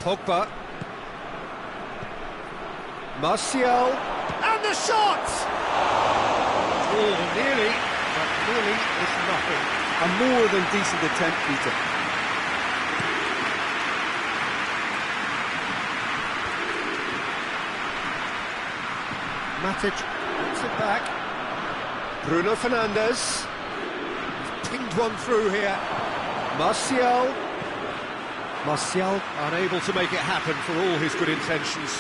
Pogba. Martial. And the shot! Oh, nearly. But really, it's nothing. A more than decent attempt, Peter. Matic puts it back. Bruno Fernandes. He's pinged one through here. Martial. Martial unable to make it happen for all his good intentions.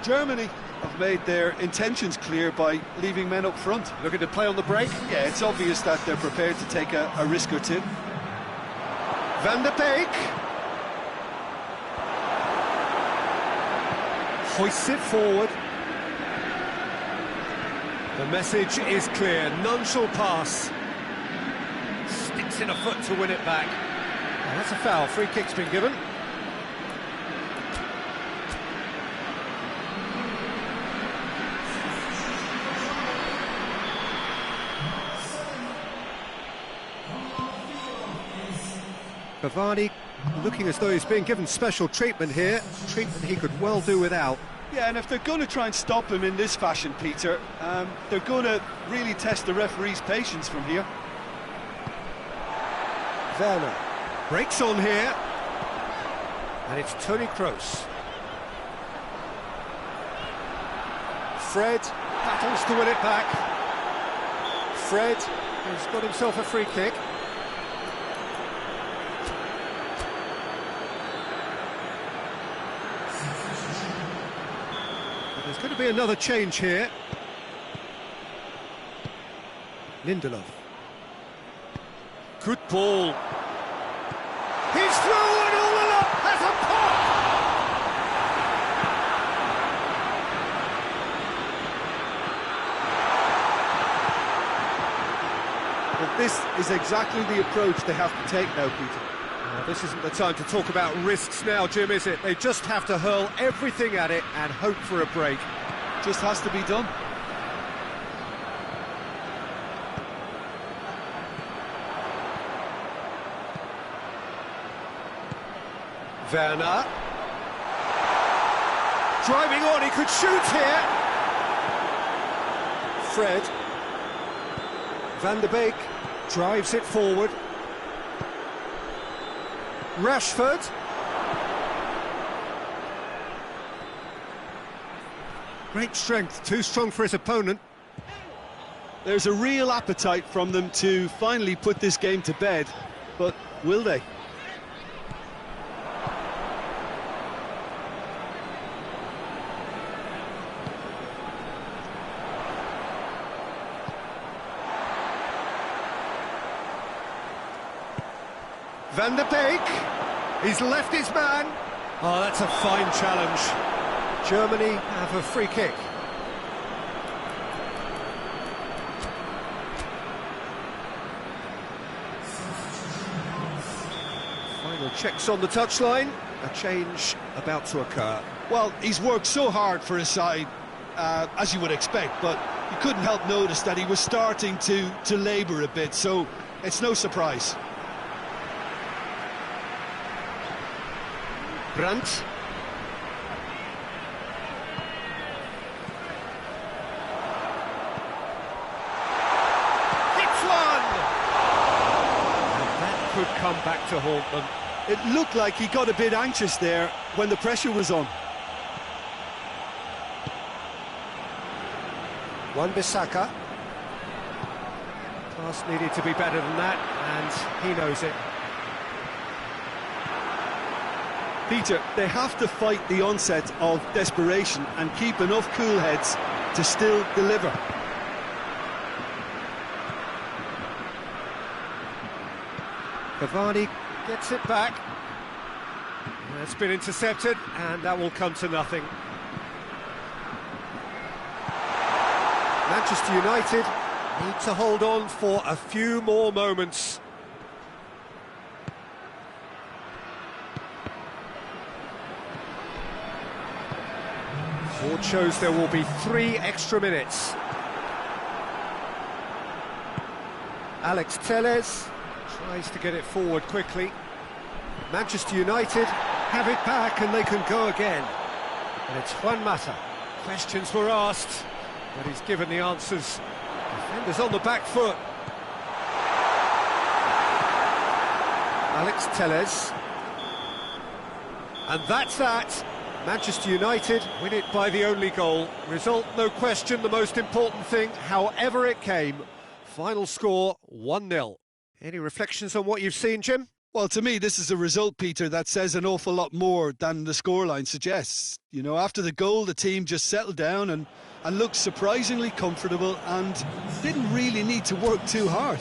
Germany have made their intentions clear by leaving men up front. Looking to play on the break. Yeah, it's obvious that they're prepared to take a risk or two. Van der Beek. Hoists it forward. The message is clear. None shall pass. Sticks in a foot to win it back. Oh, that's a foul. Free kick's been given. Cavani looking as though he's being given special treatment here, treatment he could well do without. Yeah, and if they're going to try and stop him in this fashion, Peter, they're going to really test the referee's patience from here. Werner breaks on here, and it's Toni Kroos. Fred battles to win it back. Fred has got himself a free kick. There's going to be another change here. Good ball. He's through and all along has a pop! Well, this is exactly the approach they have to take now, Peter. This isn't the time to talk about risks now, Jim, is it? They just have to hurl everything at it and hope for a break. Just has to be done. Werner. Driving on, he could shoot here. Fred. Van der Beek drives it forward. Rashford. Great strength, too strong for his opponent. There's a real appetite from them to finally put this game to bed, but will they? Van der Beek, he's left his man. Oh, that's a fine challenge. Germany have a free kick. Final checks on the touchline. A change about to occur. Well, he's worked so hard for his side, as you would expect, but you couldn't help notice that he was starting to labour a bit, so it's no surprise. Brandt. Hits one! And that could come back to haunt them. It looked like he got a bit anxious there when the pressure was on. Wan-Bissaka. Pass needed to be better than that, and he knows it. Peter, they have to fight the onset of desperation and keep enough cool heads to still deliver. Cavani gets it back. It's been intercepted, and that will come to nothing. Manchester United need to hold on for a few more moments. Board shows there will be 3 extra minutes. Alex Telles tries to get it forward quickly. Manchester United have it back and they can go again. And it's Juan Mata. Questions were asked, but he's given the answers. Defenders on the back foot. Alex Telles. And that's that. Manchester United win it by the only goal. Result, no question, the most important thing, however it came. Final score, 1-0. Any reflections on what you've seen, Jim? Well, to me, this is a result, Peter, that says an awful lot more than the scoreline suggests. You know, after the goal, the team just settled down and looked surprisingly comfortable and didn't really need to work too hard.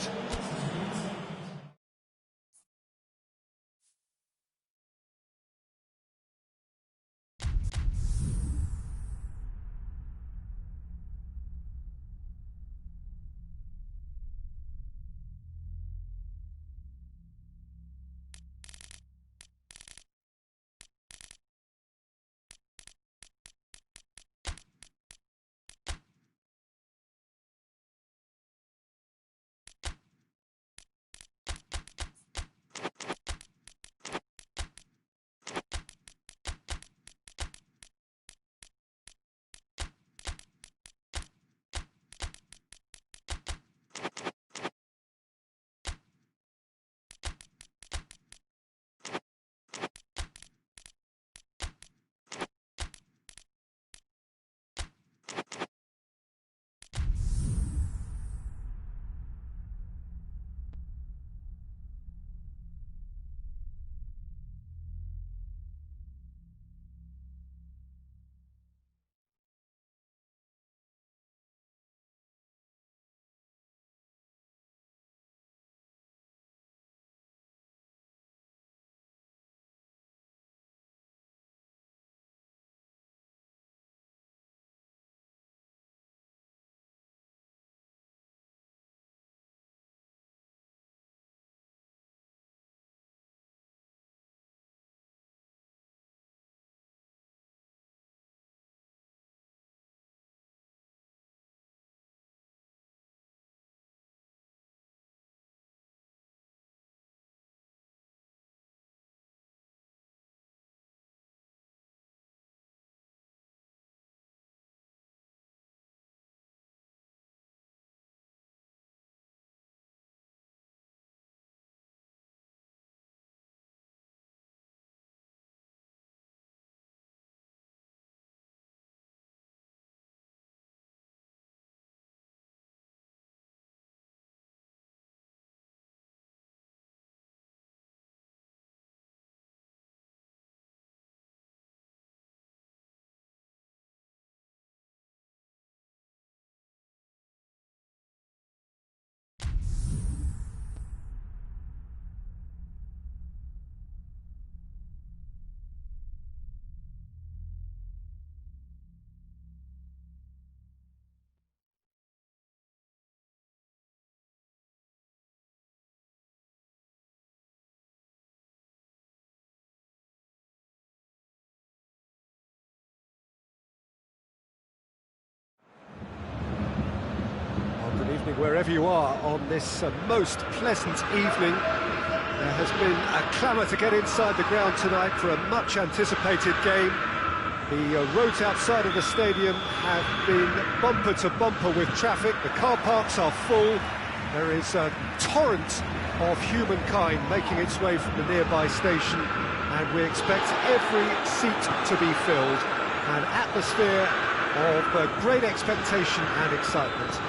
wherever you are on this most pleasant evening. There has been a clamour to get inside the ground tonight for a much-anticipated game. The roads outside of the stadium have been bumper to bumper with traffic. The car parks are full. There is a torrent of humankind making its way from the nearby station, and we expect every seat to be filled. An atmosphere of great expectation and excitement.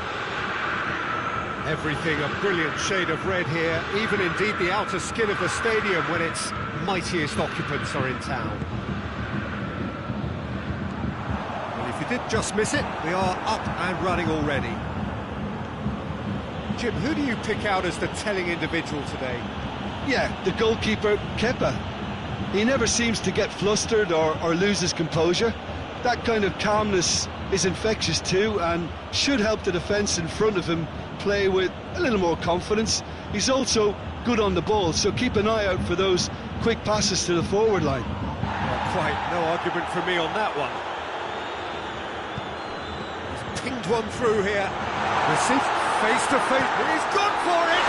Everything a brilliant shade of red here, even indeed the outer skin of the stadium when its mightiest occupants are in town. Well, if you did just miss it, we are up and running already. Jim, who do you pick out as the telling individual today? Yeah, the goalkeeper, Kepa. He never seems to get flustered or lose his composure. That kind of calmness is infectious too, and should help the defence in front of him play with a little more confidence. He's also good on the ball, so keep an eye out for those quick passes to the forward line. Not quite, no argument for me on that one. He's pinged one through here. Received face to face. He's gone for it!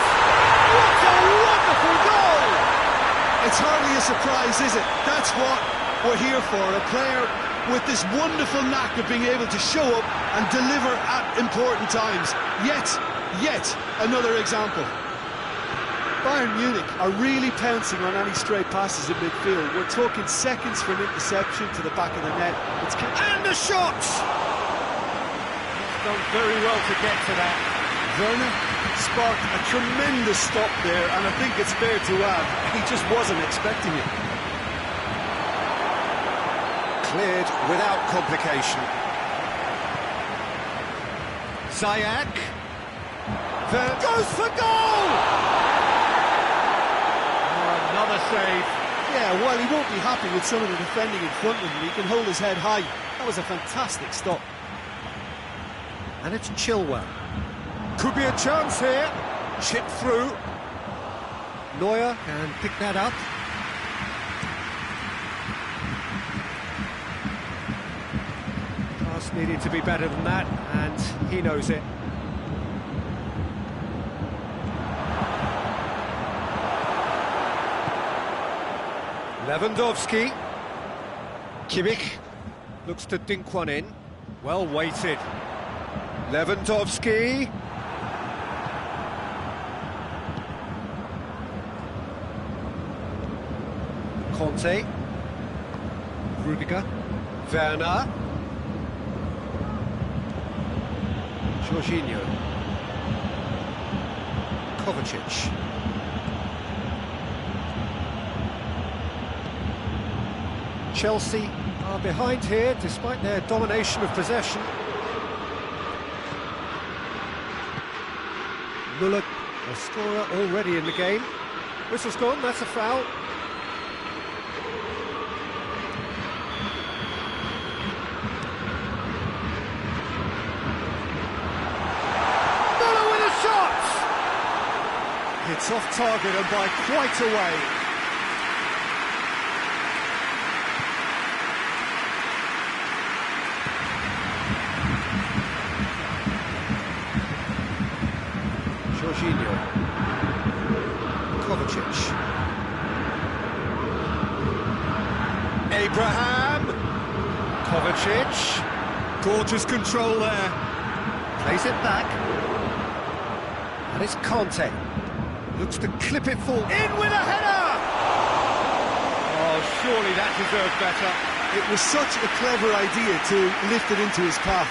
What a wonderful goal! It's hardly a surprise, is it? That's what we're here for, a player with this wonderful knack of being able to show up and deliver at important times. Yet another example. Bayern Munich are really pouncing on any stray passes in midfield. We're talking seconds from interception to the back of the net. And the shot! He's done very well to get to that. Werner sparked a tremendous stop there, and I think it's fair to add, he just wasn't expecting it. Cleared without complication. Ziyech. Goes for goal! Oh, another save. Yeah, while he won't be happy with some of the defending in front of him, he can hold his head high. That was a fantastic stop. And it's Chilwell. Could be a chance here. Chip through. Neuer can pick that up. Pass needed to be better than that, and he knows it. Lewandowski. Kimmich looks to dink one in. Well weighted. Lewandowski. Conte. Rudiger. Werner. Jorginho. Kovacic. Chelsea are behind here despite their domination of possession. Müller, a scorer already in the game. Whistle's gone, that's a foul. Müller with a shot! It's off target and by quite a way. Jorginho. Kovacic. Abraham. Kovacic. Gorgeous control there. Plays it back. And it's Conte. Looks to clip it full. In with a header! Oh, surely that deserved better. It was such a clever idea to lift it into his path.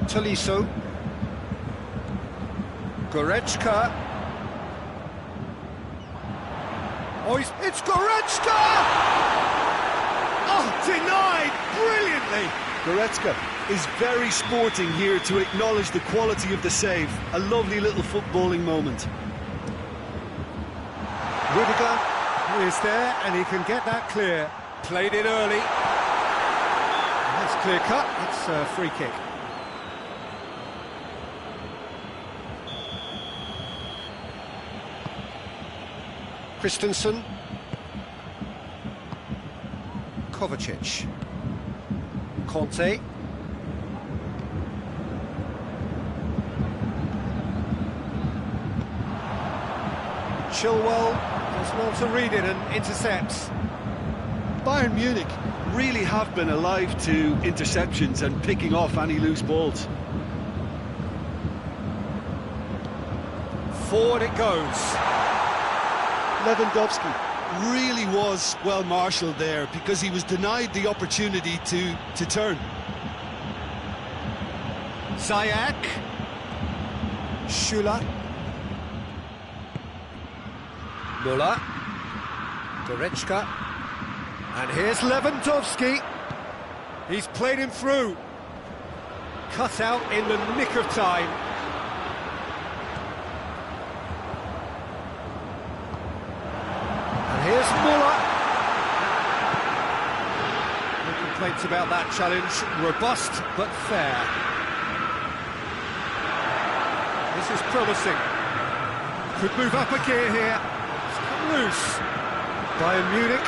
Tolisso. Goretzka. Oh, it's Goretzka! Oh, denied brilliantly! Goretzka is very sporting here to acknowledge the quality of the save. A lovely little footballing moment. Rudiger is there, and he can get that clear. Played it early. That's clear cut. It's a free kick. Christensen. Kovacic. Conte. Chilwell does well to read it and intercepts. Bayern Munich really have been alive to interceptions and picking off any loose balls. Forward it goes. Lewandowski really was well marshalled there because he was denied the opportunity to turn. Ziyech. Schüller. Müller. Goretzka. And here's Lewandowski. He's played him through. Cut out in the nick of time. And here's Müller. No complaints about that challenge. Robust but fair. This is promising. Could move up a gear here. It's come loose. Bayern Munich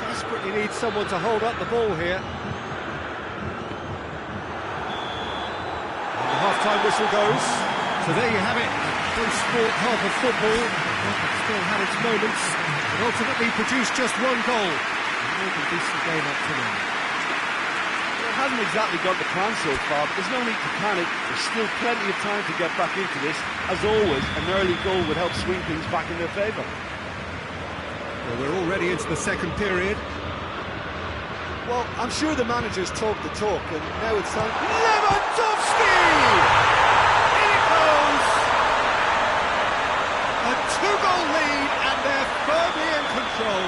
desperately needs someone to hold up the ball here. And the half-time whistle goes. So there you have it. One sport, half of football. It still had its moments, but ultimately produced just one goal. A decent game up to now. It hasn't exactly got the plan so far, but there's no need to panic. There's still plenty of time to get back into this. As always, an early goal would help swing things back in their favour. Well, we're already into the second period. Well, I'm sure the managers talk the talk, and now it's time. Lewandowski! In it goes! A two-goal lead, and they're firmly in control.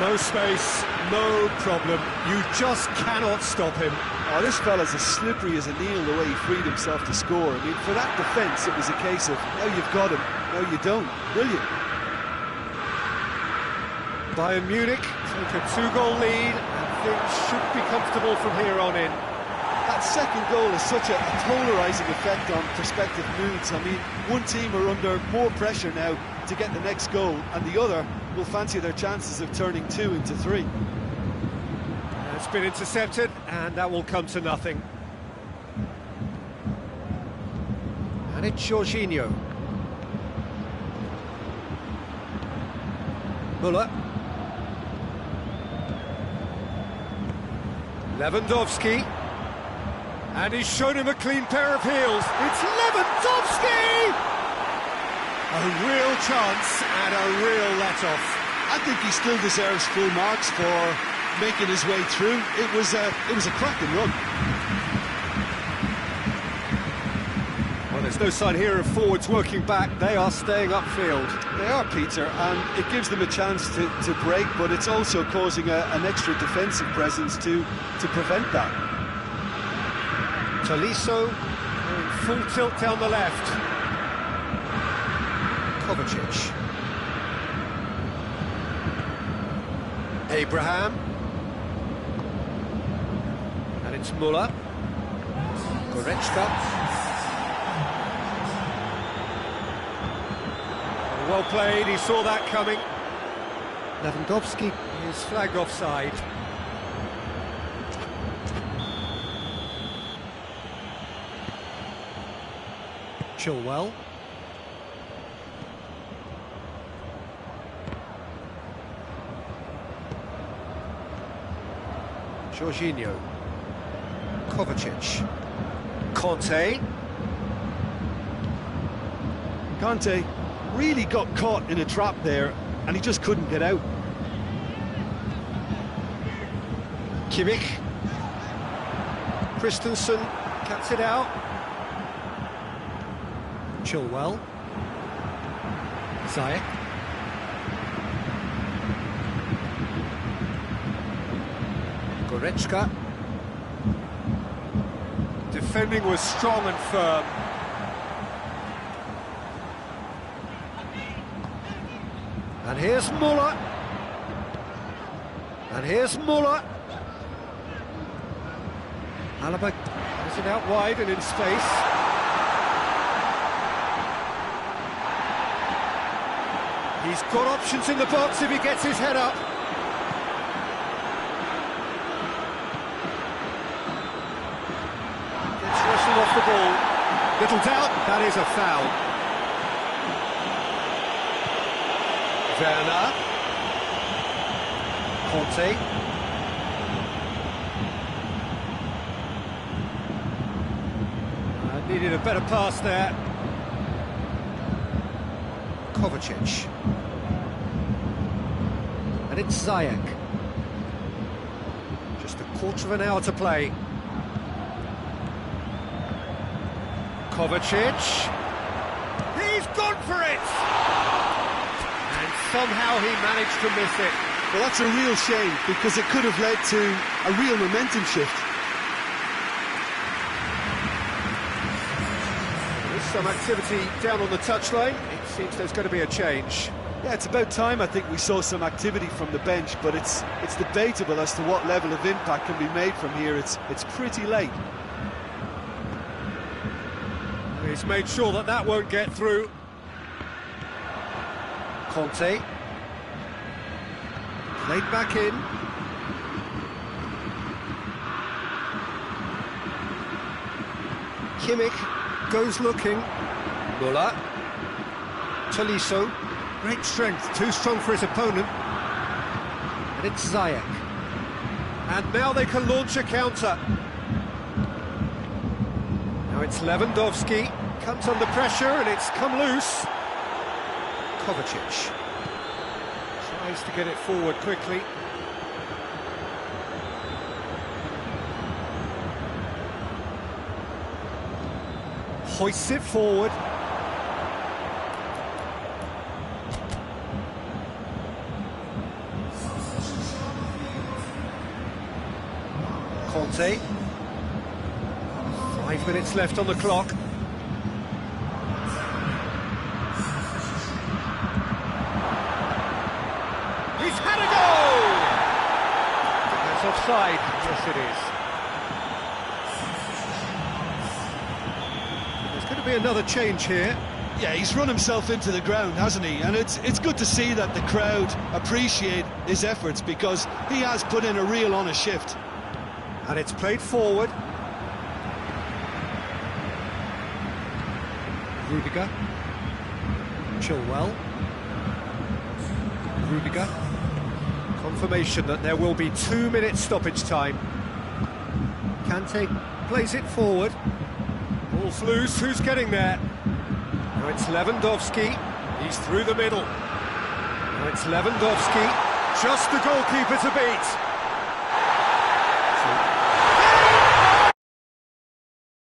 No space, no problem. You just cannot stop him. Oh, this fella's as slippery as a needle the way he freed himself to score. I mean, for that defence, it was a case of, now you've got him, now you don't. Brilliant. Bayern Munich take a two-goal lead, and things should be comfortable from here on in. That second goal has such a polarising effect on prospective moods. I mean, one team are under more pressure now to get the next goal, and the other will fancy their chances of turning 2 into 3. It's been intercepted, and that will come to nothing. And it's Jorginho. Müller. Lewandowski. And he's shown him a clean pair of heels. It's Lewandowski! A real chance and a real let-off. I think he still deserves full marks for making his way through. It was a cracking run. Well, there's no sign here of forwards working back. They are staying upfield. They are, Peter, and it gives them a chance to break, but it's also causing an extra defensive presence to prevent that. Tolisso in full tilt down the left. Kovacic. Abraham. And it's Müller. Goretzka. Well played, he saw that coming. Lewandowski is flagged offside. Chilwell. Jorginho. Kovacic. Conte. Conte really got caught in a trap there, and he just couldn't get out. Kimmich. Christensen cuts it out. Chilwell. Ziyech. Goretzka. Defending was strong and firm. And here's Muller. And here's Muller. Alaba has it out wide and in space. He's got options in the box if he gets his head up. Gets wrestled off the ball. Little doubt, that is a foul. Werner. Conte. Needed a better pass there. Kovacic. And it's Ziyech. Just a quarter of an hour to play. Kovacic. He's gone for it! And somehow he managed to miss it. Well, that's a real shame, because it could have led to a real momentum shift. Some activity down on the touchline. It seems there's going to be a change. Yeah, it's about time I think we saw some activity from the bench, but it's debatable as to what level of impact can be made from here. It's pretty late. He's made sure that that won't get through. Conte. Played back in. Kimmich goes looking. Muller. Tolisso. Great strength, too strong for his opponent. And it's Ziyech. And now they can launch a counter. Now it's Lewandowski. Comes under pressure and it's come loose. Kovacic. Tries to get it forward quickly. Hoists it forward. Conte. 5 minutes left on the clock. He's had a goal! That's offside. Yes, it is. There's going to be another change here. Yeah, he's run himself into the ground, hasn't he? And it's good to see that the crowd appreciate his efforts, because he has put in a real honest shift. And it's played forward. Rudiger. Chilwell. Rudiger. Confirmation that there will be 2 minutes stoppage time. Kante plays it forward. Ball's loose, who's getting there? Now it's Lewandowski, he's through the middle. Now it's Lewandowski, just the goalkeeper to beat.